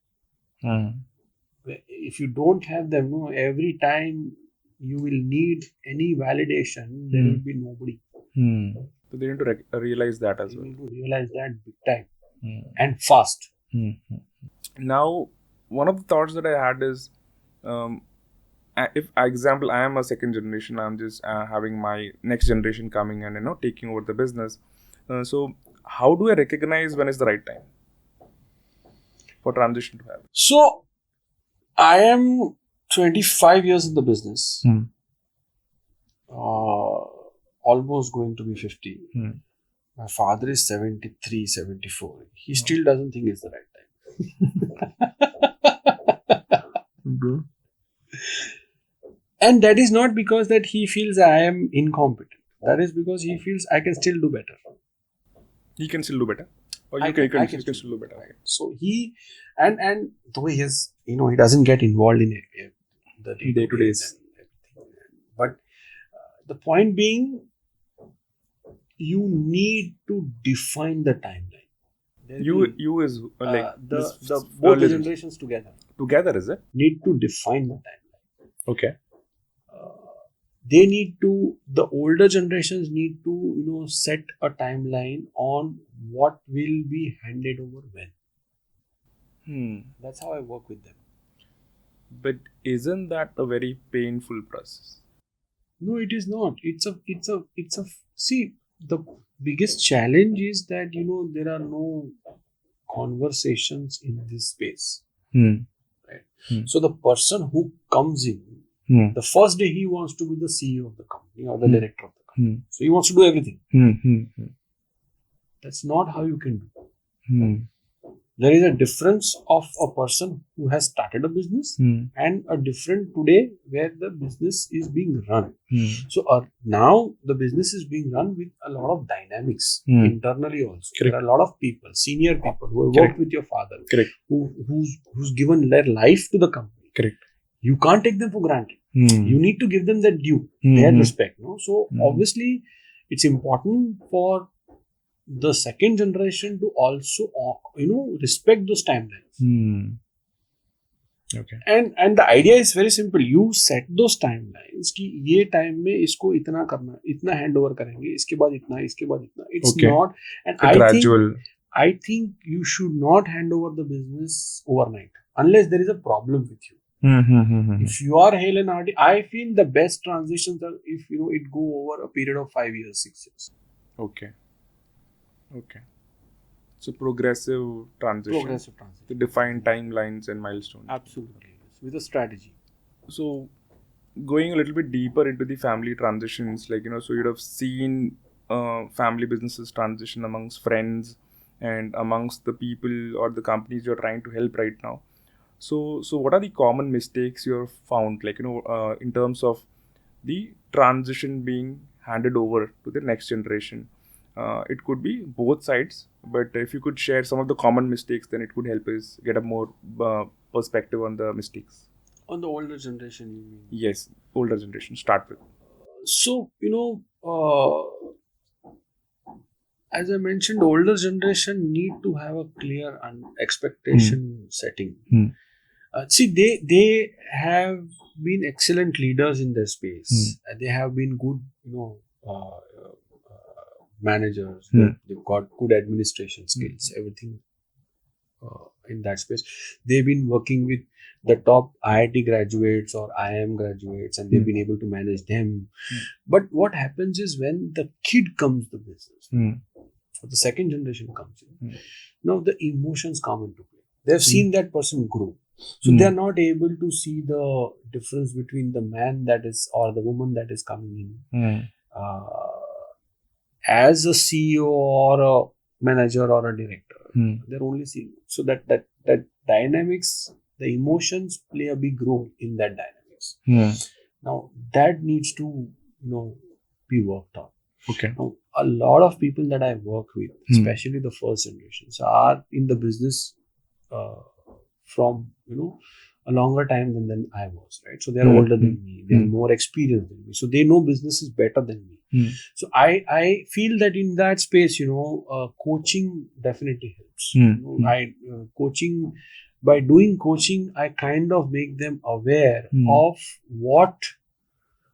If you don't have them, every time you will need any validation, there will be nobody. So they need to realize that as well. You need to realize that big time and fast. Now, one of the thoughts that I had is, if, example, I am a second generation, I'm just having my next generation coming and taking over the business. So, how do I recognize when is the right time for transition to happen? So, I am 25 years in the business. Almost going to be 50. My father is 73, 74. He still doesn't think it's the right time. And that is not because that he feels I am incompetent. That is because he feels I can still do better. He can still do better? Or you can still do better? Okay. So he, and the way he is, he doesn't get involved in the day-to-days. But the point being, you need to define the timeline. You is like both the generations together. Together, is it? Need to define the timeline. Okay. The older generations need to, set a timeline on what will be handed over when. That's how I work with them. But isn't that a very painful process? No, it is not. It's a see, the biggest challenge is that, there are no conversations in this space. Right? So the person who comes in, the first day he wants to be the CEO of the company or the director of the company. So he wants to do everything. That's not how you can do. There is a difference of a person who has started a business and a different today where the business is being run. So now the business is being run with a lot of dynamics internally also. Correct. There are a lot of people, senior people who have worked with your father, who's given their life to the company. Correct. You can't take them for granted. You need to give them that due, their respect. So obviously, it's important for the second generation to also, respect those timelines. Okay. And the idea is very simple. You set those timelines कि ये time में इसको इतना करना, इतना handover करेंगे, इसके बाद इतना, इसके बाद इतना. It's not, and I think you should not hand over the business overnight unless there is a problem with you. If you are hale and hearty, I feel the best transitions are if it go over a period of 5 years, 6 years. Okay. So progressive transition. To define timelines and milestones. Absolutely. With a strategy. So going a little bit deeper into the family transitions, so you'd have seen family businesses transition amongst friends and amongst the people or the companies you're trying to help right now. So what are the common mistakes you have found, in terms of the transition being handed over to the next generation? It could be both sides, but if you could share some of the common mistakes, then it could help us get a more perspective on the mistakes. On the older generation, you mean? Yes, older generation. Start with. So, as I mentioned, older generation need to have a clear expectation setting. See, they have been excellent leaders in their space. They have been good, managers. They've got good administration skills. Everything in that space. They've been working with the top IIT graduates or IIM graduates, and they've been able to manage them. But what happens is when the kid comes to business, or the second generation comes in, now the emotions come into play. They've seen that person grow. So they are not able to see the difference between the man that is or the woman that is coming in as a CEO or manager or a director. Hmm. They're only seeing. So that dynamics, the emotions play a big role in that dynamics. Hmm. Now that needs to be worked on. Okay. Now, a lot of people that I work with, especially the first generations, are in the business from a longer time than I was, right? So they're older than me, they're more experienced than me, so they know businesses better than me. So I feel that in that space, coaching definitely helps. Coaching, by doing coaching, I kind of make them aware of what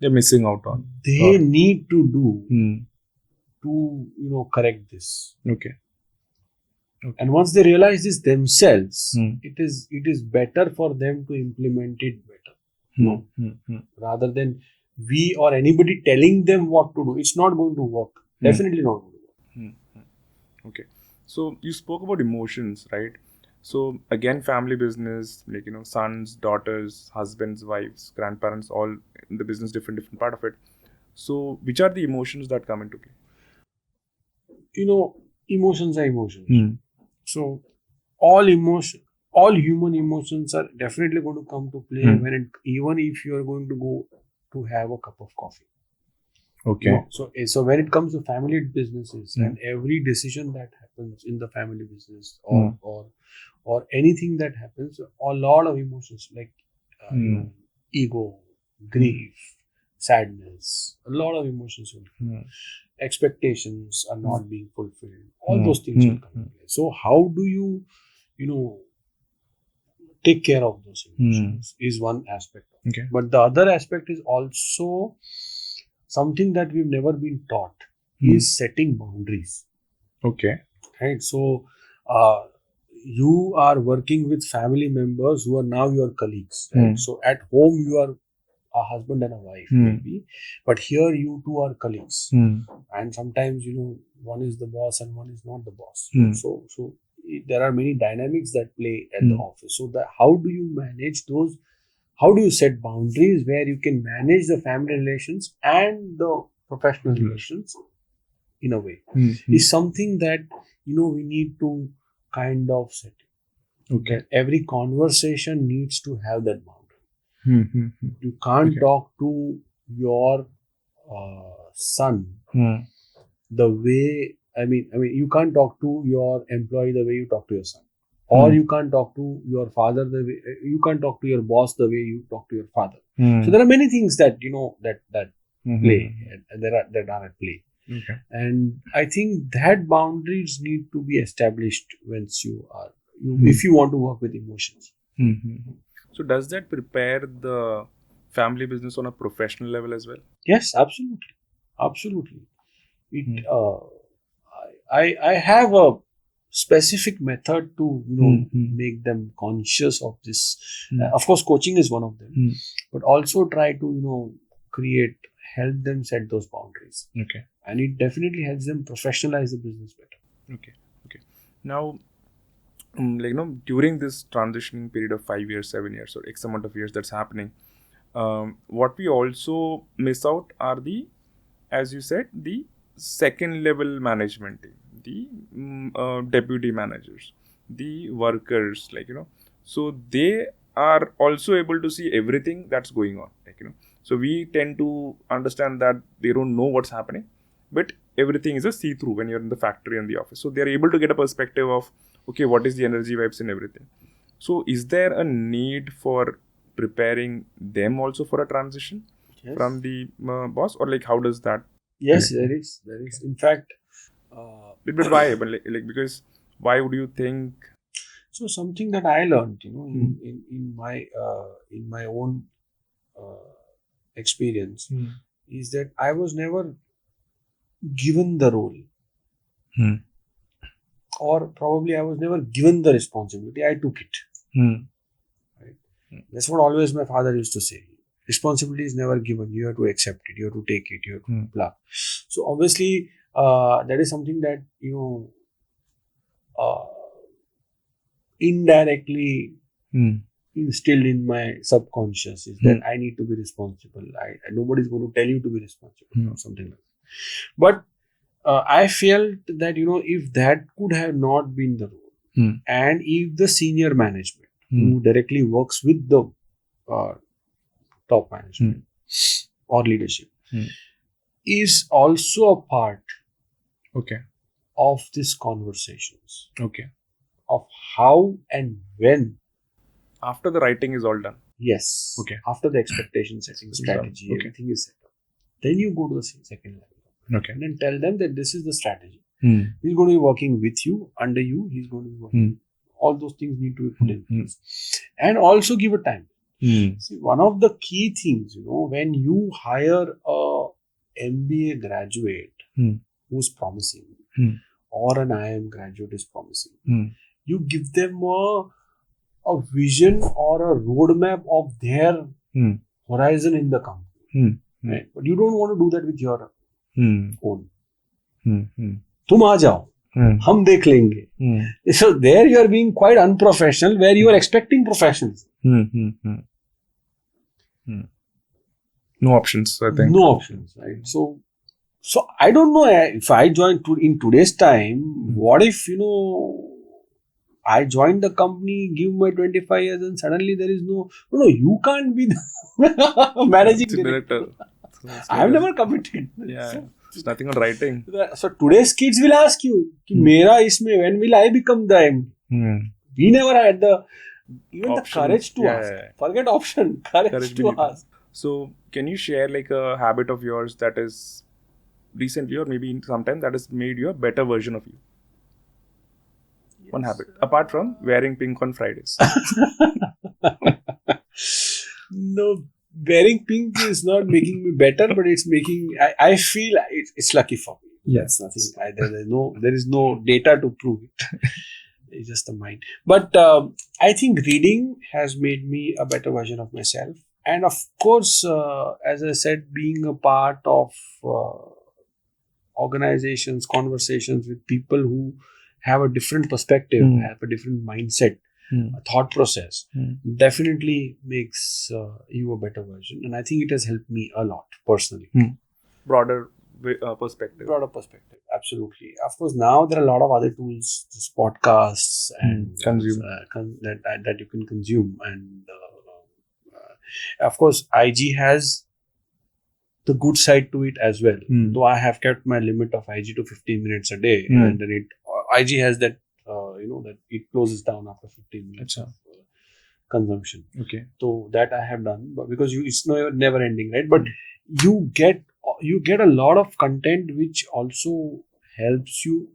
they're missing out on. they need to do to correct this. Okay. And once they realize this themselves, it is better for them to implement it better. Rather than we or anybody telling them what to do. It's not going to work. Definitely not going to work. Okay. So you spoke about emotions, right? So again, family business, like sons, daughters, husbands, wives, grandparents, all in the business, different part of it. So which are the emotions that come into play? Emotions are emotions. So all human emotions are definitely going to come to play even if you are going to go to have a cup of coffee. Okay. So when it comes to family businesses and every decision that happens in the family business or anything that happens, a lot of emotions like ego, grief, sadness, a lot of emotions will come. Expectations are not being fulfilled. All those things will come in play. So how do you take care of those emotions is one aspect. Okay. But the other aspect is also something that we've never been taught is setting boundaries. Okay. Right. So you are working with family members who are now your colleagues. Right. So at home you are a husband and a wife maybe, but here you two are colleagues, and sometimes one is the boss and one is not the boss. So there are many dynamics that play at the office. So how do you manage those? How do you set boundaries where you can manage the family relations and the professional relations in a way? Is something that we need to kind of set. Okay. That every conversation needs to have that boundary. You can't talk to your son the way you can't talk to your employee the way you talk to your son, or you can't talk to your father the way you can't talk to your boss the way you talk to your father. So there are many things that that play and that are at play. Okay. And I think that boundaries need to be established once if you want to work with emotions. So does that prepare the family business on a professional level as well? Yes, absolutely. It I have a specific method to make them conscious of this. Of course, coaching is one of them, but also try to help them set those boundaries. Okay. And it definitely helps them professionalize the business better. Okay. Now, during this transitioning period of 5 years, 7 years, or X amount of years that's happening, what we also miss out are as you said, the second level management team, the deputy managers, the workers, so they are also able to see everything that's going on, so we tend to understand that they don't know what's happening, but everything is a see-through when you're in the factory and the office, so they're able to get a perspective of okay, what is the energy vibes and everything. So is there a need for preparing them also for a transition from the boss, or how does that? Yes, there is. In fact, but why? But because why would you think? So something that I learned, in my own experience, is that I was never given the role, or probably I was never given the responsibility. I took it. Right? That's what always my father used to say. Responsibility is never given. You have to accept it. You have to take it. You have to blah. So obviously, that is something that indirectly instilled in my subconscious is that I need to be responsible. Nobody's going to tell you to be responsible or something like that. But I felt that, if that could have not been the role, and if the senior management who directly works with the top management or leadership is also a part Okay. of these conversations Okay. of how and when. After the writing is all done. Yes. Okay. After the expectation setting, strategy, Okay. everything is set up. Then you go to the second level. Okay. And then tell them that this is the strategy. He's going to be working with you, under you. He's going to be working. All those things need to be put in place. And also give a time. See, one of the key things, when you hire a MBA graduate who's promising, or an IIM graduate is promising, you give them a vision or a roadmap of their horizon in the company. Right? But you don't want to do that with your own. तुम आ जाओ, हम देख लेंगे. So there you are being quite unprofessional, where you are expecting professionalism. No options, I think. No options, right? So I don't know if I join in today's time. What if I joined the company, give my 25 years, and suddenly there is no. You can't be the managing director. I've never committed. Yeah, So, it's nothing on writing. So today's kids will ask you, "Mera isme, when will I become the MD?" We never had even Options. the courage to ask. Yeah. Forget option, courage to ask. So, can you share like a habit of yours that is recently or maybe sometime that has made you a better version of you? Yes. One habit, apart from wearing pink on Fridays. No, wearing pink is not making me better, but it's making. I feel it's lucky for me. Yes, nothing. There is no data to prove it. It's just the mind. But I think reading has made me a better version of myself. And of course, as I said, being a part of organizations, conversations with people who have a different perspective, have a different mindset, a thought process, definitely makes you a better version. And I think it has helped me a lot personally. Broader perspective. Broader perspective, absolutely. Of course, now there are a lot of other tools, this podcasts and consume that you can consume, and of course, IG has the good side to it as well. Though I have kept my limit of IG to 15 minutes a day, and then IG has that that it closes down after 15 minutes of consumption. Okay. So that I have done, but because it's never ending, right? But you get a lot of content which also helps you,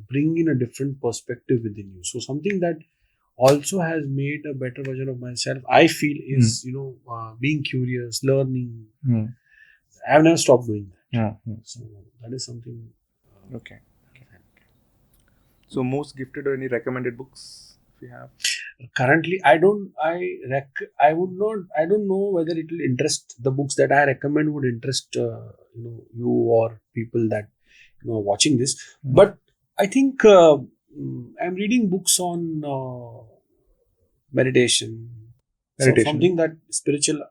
bring in a different perspective within you. So something that also has made a better version of myself, I feel, is being curious, learning. I've never stopped doing that. So that is something. Okay. So most gifted or any recommended books if you have? Currently, I don't know whether it will interest. The books that I recommend would interest you or people that are watching this. But I think I'm reading books on meditation. So something that spiritual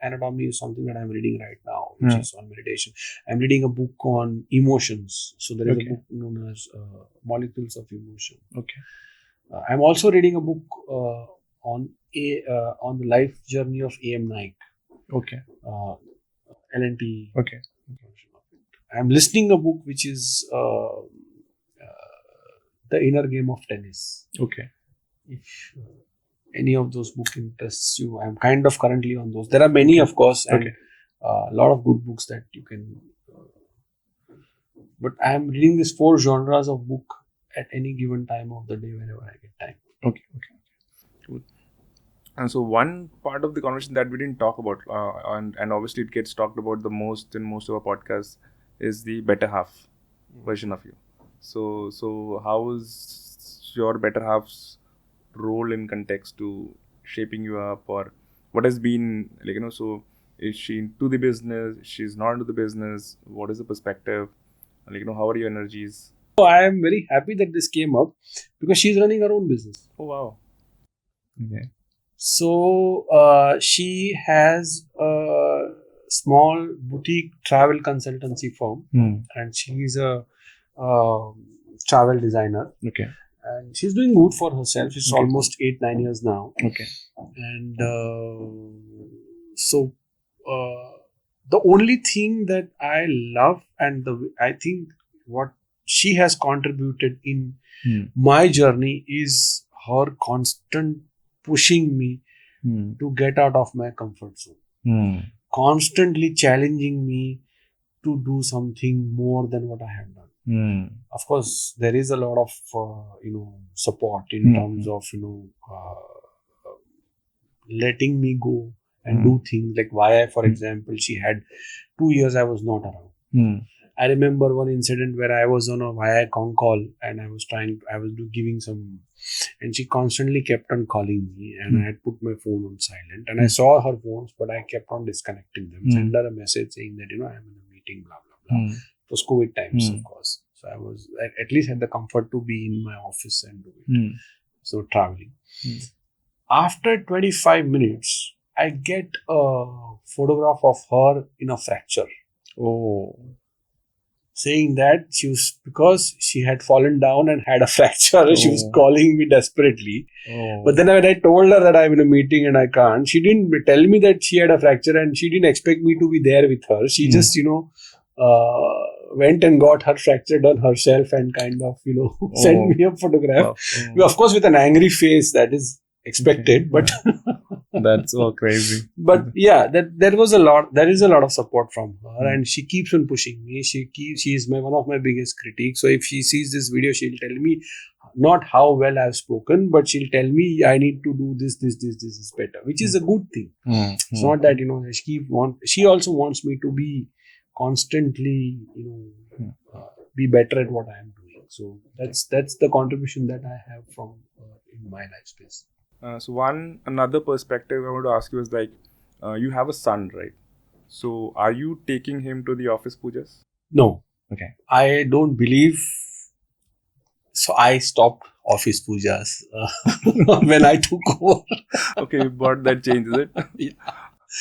anatomy is something that I'm reading right now, which is on meditation. I'm reading a book on emotions. So there is a book known as Molecules of Emotion. Okay. I'm also reading a book on the life journey of A.M. Naik. Okay. LNT. Okay. I'm listening a book which is The Inner Game of Tennis. Okay. If any of those books interests you, I'm kind of currently on those. There are many, of course, and a lot of good books that you can. But I'm reading these 4 genres of book at any given time of the day whenever I get time. Okay. Cool. And so one part of the conversation that we didn't talk about, and obviously it gets talked about the most in most of our podcasts, is the better half version of you. So how is your better half's role in context to shaping you up, or what has been so is she into the business, she's not into the business, what is the perspective, how are your energies? So I am very happy that this came up because she's running her own business. Oh wow. Okay. So she has a small boutique travel consultancy firm, and she's a travel designer, Okay. and she's doing good for herself. It's Okay. almost 8-9 years now, Okay. and so the only thing that I love, and I think what she has contributed in my journey is her constant pushing me to get out of my comfort zone, constantly challenging me to do something more than what I have done. Of course, there is a lot of support in terms of letting me go and do things like why, for example, she had 2 years I was not around. I remember one incident where I was on a Viacom call and I was giving some, and she constantly kept on calling me, and I had put my phone on silent, and I saw her phones, but I kept on disconnecting them. Send her a message saying that I'm in a meeting, blah blah blah. It was COVID times, of course, so I was at least had the comfort to be in my office and do it. So traveling. After 25 minutes, I get a photograph of her in a fracture. Oh. Saying that because she had fallen down and had a fracture, she was calling me desperately. But then when I told her that I'm in a meeting and I can't, she didn't tell me that she had a fracture, and she didn't expect me to be there with her. She just, went and got her fracture done herself and kind of, sent me a photograph. Of course, with an angry face, that is expected, but that's so crazy. But yeah, there is a lot of support from her, and she keeps on pushing me. She is one of my biggest critics. So if she sees this video, she'll tell me not how well I've spoken, but she'll tell me I need to do this is better, which is a good thing. It's not that she also wants me to be constantly be better at what I am doing. So that's the contribution that I have from in my life space. So another perspective I want to ask you is like, you have a son, right? So are you taking him to the office pujas? No. Okay. I don't believe. So I stopped office pujas when I took over. Okay, but that changes it. Yeah.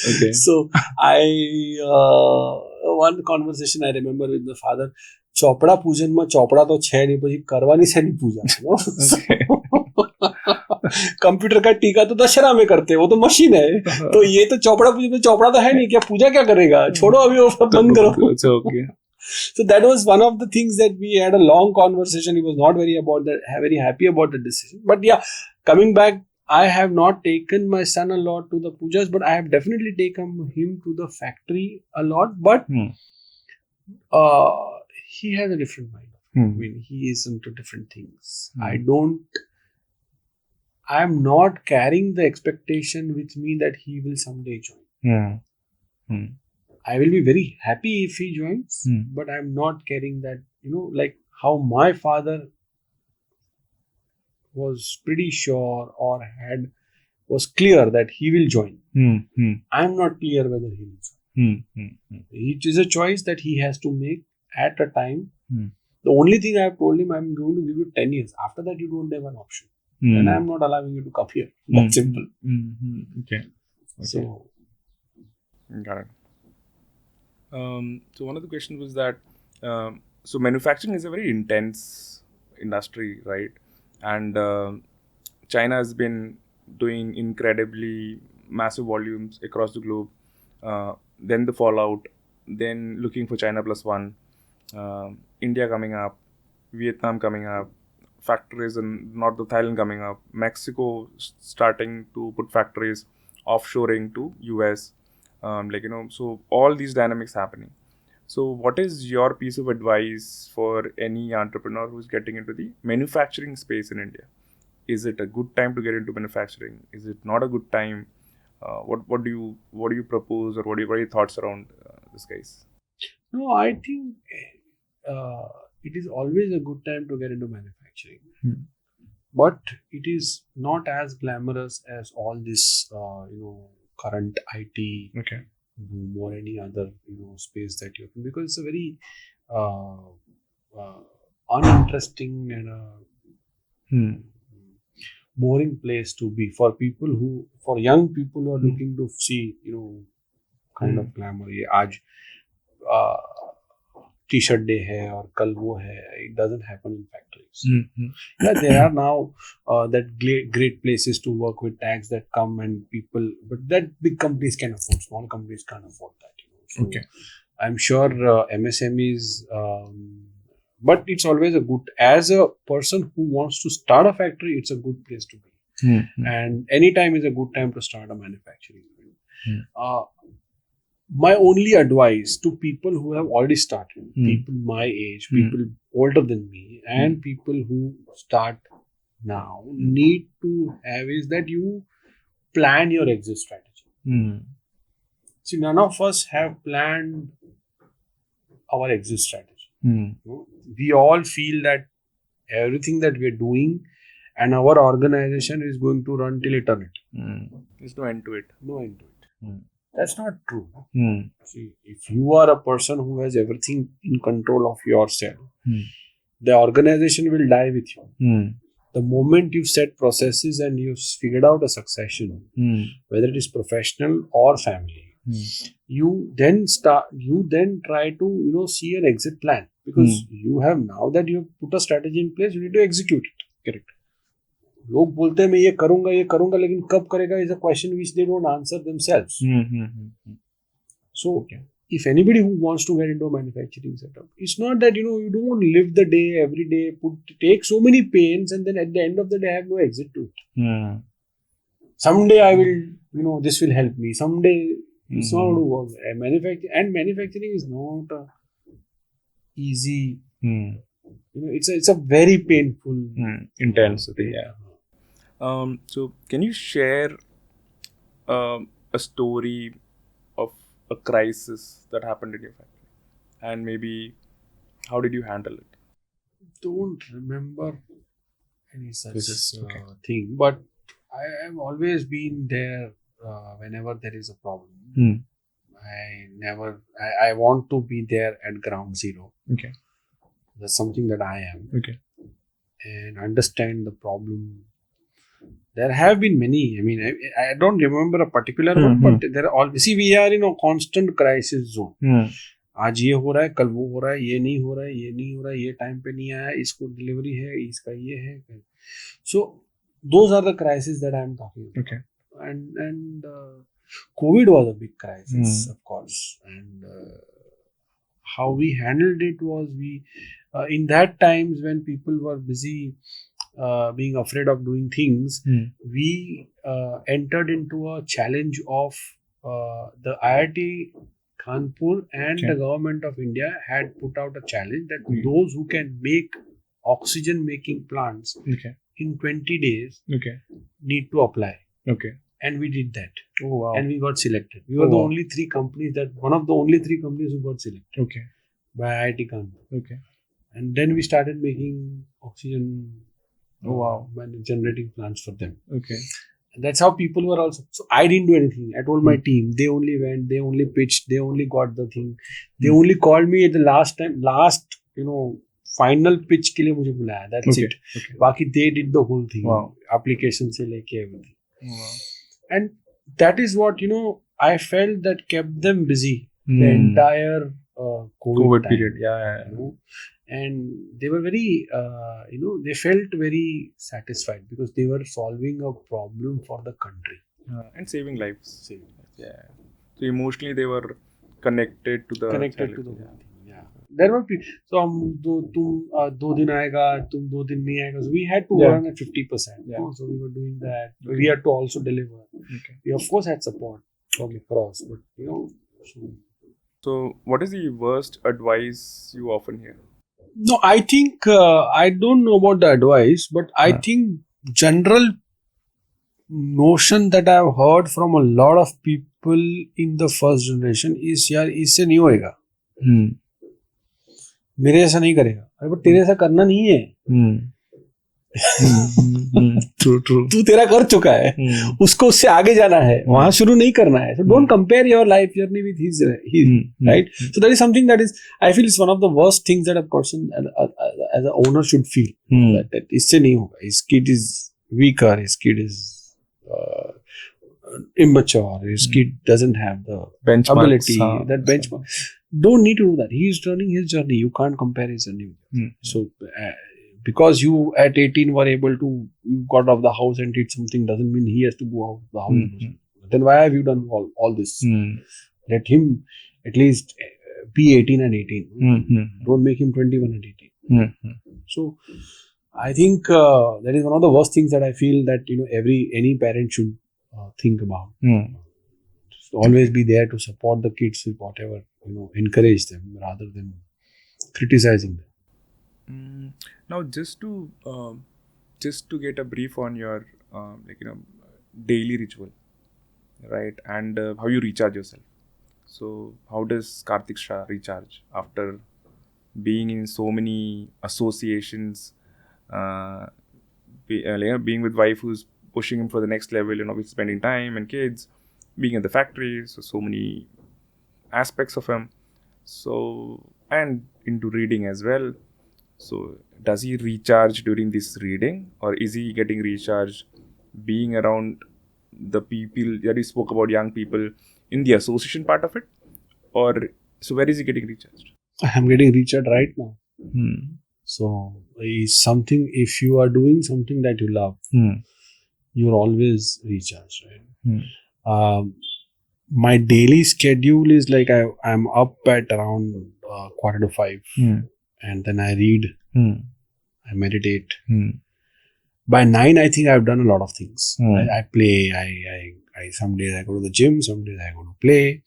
Okay. So one conversation I remember with the father, ચોપડા પૂજનમાં ચોપડા તો છે નહીં, પછી કરવાની છે નહીં પૂજા. Computer का टीका तो दशहरा में करते, वो तो मशीन है, तो ये तो चौपड़ा पूजा में चौपड़ा तो है नहीं, क्या पूजा क्या करेगा, छोड़ो अभी वो बंद करो. So that was one of the things that we had a long conversation. He was not very happy about the decision. But yeah, coming back, I have not taken my son a lot to the pujas, but I have definitely taken him to the factory a lot. But he has a different mind. I mean, he is into different things. I am not carrying the expectation with me that he will someday join. I will be very happy if he joins, but I am not carrying that, like how my father was pretty sure or was clear that he will join. I am not clear whether he will join. It is a choice that he has to make at a time. The only thing I have told him, I am going to give you 10 years. After that, you don't have an option. And I am not allowing you to come here. That's simple. Okay. So, got it. So one of the questions was that so manufacturing is a very intense industry, right? And China has been doing incredibly massive volumes across the globe. Then the fallout, then looking for China plus one, India coming up, Vietnam coming up, factories in North of Thailand coming up, Mexico starting to put factories offshoring to US. So all these dynamics happening. So what is your piece of advice for any entrepreneur who's getting into the manufacturing space in India? Is it a good time to get into manufacturing? Is it not a good time? What do you propose, or what are your thoughts around this case? No, I think it is always a good time to get into manufacturing, but it is not as glamorous as all this current IT boom or any other space that you're in, because it's a very uninteresting and boring place to be for young people who are looking to see kind of glamour. ये आज T-shirt day है और कल वो है. It doesn't happen in factories. Yeah, there are now that great places to work with tags that come and people, but that big companies can afford. Small companies can't afford that. So Okay. I'm sure MSMEs, but it's always a good, as a person who wants to start a factory, it's a good place to be. And any time is a good time to start a manufacturing. My only advice to people who have already started, people my age, people older than me, and people who start now need to have is that you plan your exit strategy. See, none of us have planned our exit strategy. We all feel that everything that we are doing and our organization is going to run till eternity. There's no end to it. No end to it. That's not true. See, if you are a person who has everything in control of yourself, the organization will die with you. The moment you set processes and you've figured out a succession, whether it is professional or family, you then try to see an exit plan, because you have, now that you have put a strategy in place, you need to execute it. Correct. लोग बोलते हैं मैं ये करूंगा लेकिन कब करेगा is a question which they don't answer themselves. So if anybody who wants to get into a manufacturing setup, it's not that you don't live the day every day, take so many pains, and then at the end of the day have no exit to it. Someday I will, this will help me. Someday it's not going to work. Manufacturing is not easy. It's a very painful intensity. Yeah. So can you share a story of a crisis that happened in your family, and maybe how did you handle it? Don't remember any such thing, but I have always been there whenever there is a problem. I want to be there at ground zero. Okay. That's something that I am. Okay. And understand the problem. There have been many. I mean, I don't remember a particular one, but there are all. See, we are in a constant crisis zone. आज ये हो रहा है, कल वो हो रहा है, ये नहीं हो रहा है, ये नहीं हो रहा है, ये टाइम पे नहीं आया, इसको डिलीवरी है, इसका ये है. So those are the crises that I am talking about. Okay. And COVID was a big crisis, of course. And how we handled it was in that times when people were busy being afraid of doing things, we entered into a challenge of the IIT Kanpur and the government of India had put out a challenge that those who can make oxygen making plants in 20 days need to apply. Okay. And we did that. Oh, wow. And we got selected. We were one of the only three companies who got selected. Okay. By IIT Kanpur. Okay. And then we started making oxygen generating plants for them. Okay. And that's how people were also. So I didn't do anything. I told my team. They only went. They only pitched. They only got the thing. They only called me at the last final pitch के लिए मुझे बुलाया. That's it. Okay. बाकी they did the whole thing. Wow. Application से लेके everything. Wow. And that is what I felt that kept them busy the entire COVID period. And they were very, they felt very satisfied because they were solving a problem for the country. And saving lives. Yeah. So emotionally they were connected to the whole thing. Yeah. There were people. So तुम 2 दिन आएगा, तुम 2 दिन नहीं आएगा. So we had to run at 50%. Yeah. So we were doing that. We had to also deliver. Okay. We of course had support from across, but So what is the worst advice you often hear? No, I think I don't know about the advice, but I think general notion that I've heard from a lot of people in the first generation is यार इससे नहीं होएगा. मेरे ऐसा नहीं करेगा. अरे but तेरे ऐसा करना नहीं है. True. तू तेरा कर चुका है. उसको उससे आगे जाना है. वहां शुरू नहीं करना है. So don't compare your life journey with his right? So that is something that is, I feel, is one of the worst things that a person as an owner should feel. That इससे नहीं होगा. His kid is weaker. His kid is immature. His kid doesn't have the Benchmarks, ability, that benchmark. Don't need to do that. He's running his journey. You can't compare his journey. So, because you at 18 were able to, you got off the house and did something, doesn't mean he has to go out of the house. Then why have you done all this? Let him at least be 18 and 18. Don't make him 21 and 18. So, I think that is one of the worst things that I feel that any parent should think about. So always be there to support the kids with whatever, encourage them rather than criticizing them. Now, just to get a brief on your daily ritual, right, and how you recharge yourself. So, how does Kartik Shah recharge after being in so many associations, being with wife who's pushing him for the next level, with spending time and kids, being at the factory, so many aspects of him. So, and into reading as well. So, does he recharge during this reading, or is he getting recharged being around the people that he spoke about, young people in the association part of it? Or so where is he getting recharged? I'm getting recharged right now. So it's something, if you are doing something that you love, you're always recharged, right? My daily schedule is like I'm up at around 4:45, and then I read, I meditate. By 9, I think I've done a lot of things. I play. I some days I go to the gym, some days I go to play.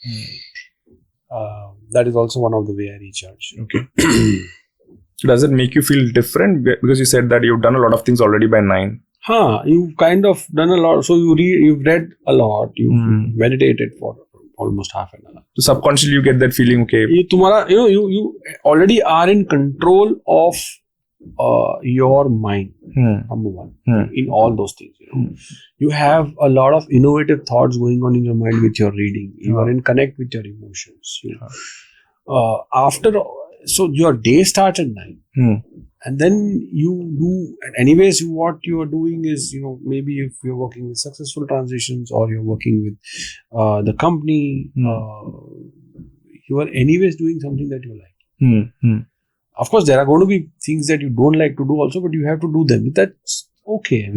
That is also one of the way I recharge. Okay. Does it make you feel different? Because you said that you've done a lot of things already by 9. You've kind of done a lot. So you've read a lot. You've meditated for almost half an hour. So subconsciously you get that feeling, okay. You already are in control of your mind, number one, in all those things. You have a lot of innovative thoughts going on in your mind with your reading. You are in connect with your emotions. So your day starts at 9, and then you do. Anyways, what you are doing is, maybe if you're working with successful transitions or you're working with the company, you are anyways doing something that you like. Of course, there are going to be things that you don't like to do also, but you have to do them. That's okay.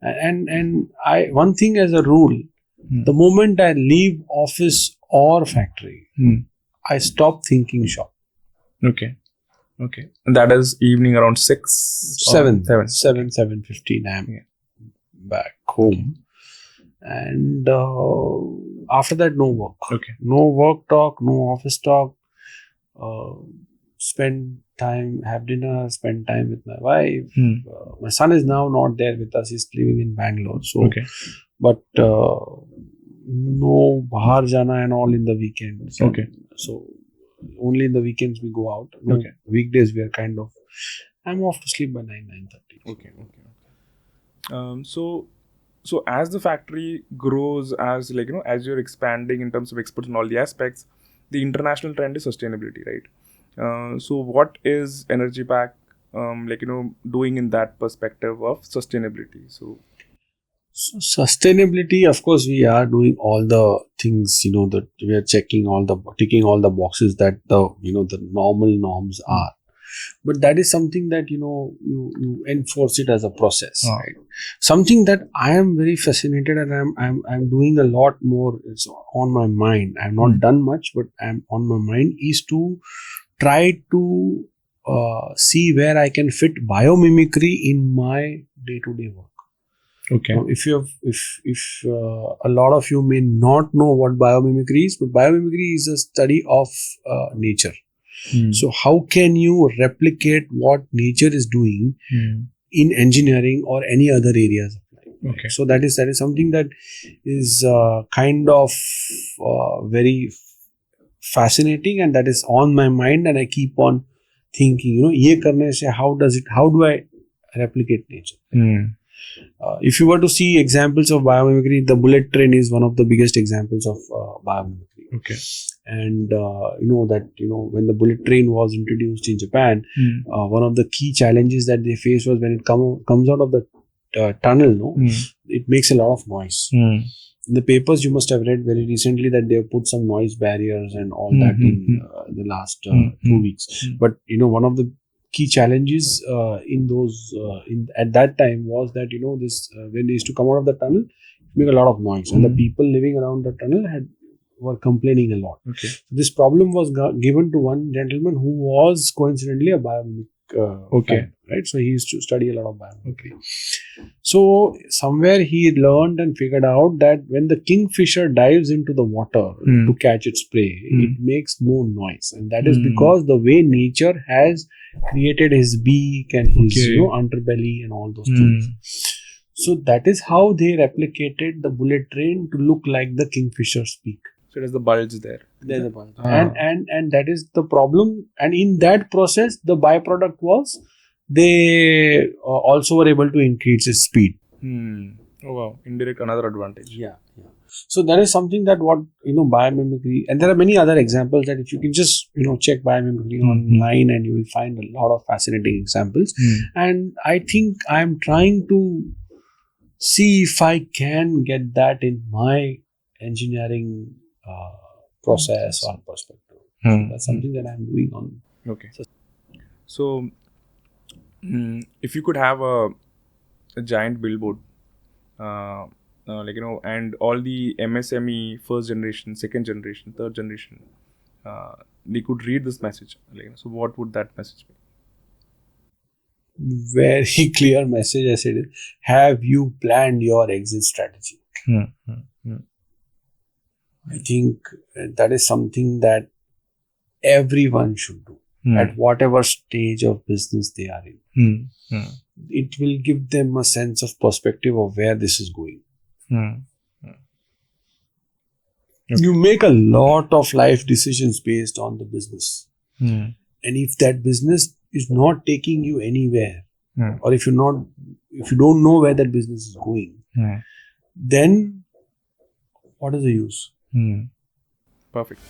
And one thing as a rule, the moment I leave office or factory, I stop thinking shop. Okay. And that is evening around 7:15. I'm back home. And after that, no work. Okay. No work talk, no office talk. Spend time, have dinner, spend time with my wife. My son is now not there with us. He's living in Bangalore. So, but no bahar jana and all in the weekends. So only in the weekends we go out. Weekdays we are I'm off to sleep by 9:30. Okay. So as the factory grows, as as you're expanding in terms of experts in all the aspects, the international trend is sustainability, right? So what is Energy Pack doing in that perspective of sustainability? So sustainability, of course, we are doing all the things, that we are ticking all the boxes that the normal norms are. But that is something that you enforce it as a process, right? Something that I am very fascinated and I'm doing a lot more. It's on my mind. I've not done much, but I'm on my mind is to try to see where I can fit biomimicry in my day-to-day work. Okay. Now, if a lot of you may not know what biomimicry is, but biomimicry is a study of nature. So how can you replicate what nature is doing in engineering or any other areas of life? Okay. So that is something that is very fascinating, and that is on my mind, and I keep on thinking, ye karne se how do I replicate nature? If you were to see examples of biomimicry, the bullet train is one of the biggest examples of biomimicry. Okay. And when the bullet train was introduced in Japan, one of the key challenges that they faced was when it comes out of the tunnel, it makes a lot of noise. the papers you must have read very recently that they have put some noise barriers and all that in the last 2 weeks. But one of the key challenges in those at that time was that this when they used to come out of the tunnel, it make a lot of noise, and the people living around the tunnel were complaining a lot. Okay. This problem was given to one gentleman who was coincidentally a biomimic fan, right? So he used to study a lot of biomimicry. So somewhere he learned and figured out that when the kingfisher dives into the water to catch its prey, it makes no noise, and that is because the way nature has created his beak and his underbelly and all those things. So that is how they replicated the bullet train to look like the kingfisher's beak. So there's the bulge there. There's a bulge. And that is the problem. And in that process, the byproduct was they also were able to increase its speed. Oh wow, indirect another advantage. Yeah. So that is something that what biomimicry, and there are many other examples that if you can just check biomimicry online, and you will find a lot of fascinating examples. And I think I'm trying to see if I can get that in my engineering process or perspective. So that's something that I'm doing on. Okay. So if you could have a giant billboard, and all the MSME first generation, second generation, third generation, they could read this message. So what would that message be? Very clear message. I said, have you planned your exit strategy? I think that is something that everyone should do at whatever stage of business they are in. It will give them a sense of perspective of where this is going. You make a lot of life decisions based on the business. And if that business is not taking you anywhere, or if you don't know where that business is going, then what is the use? Perfect.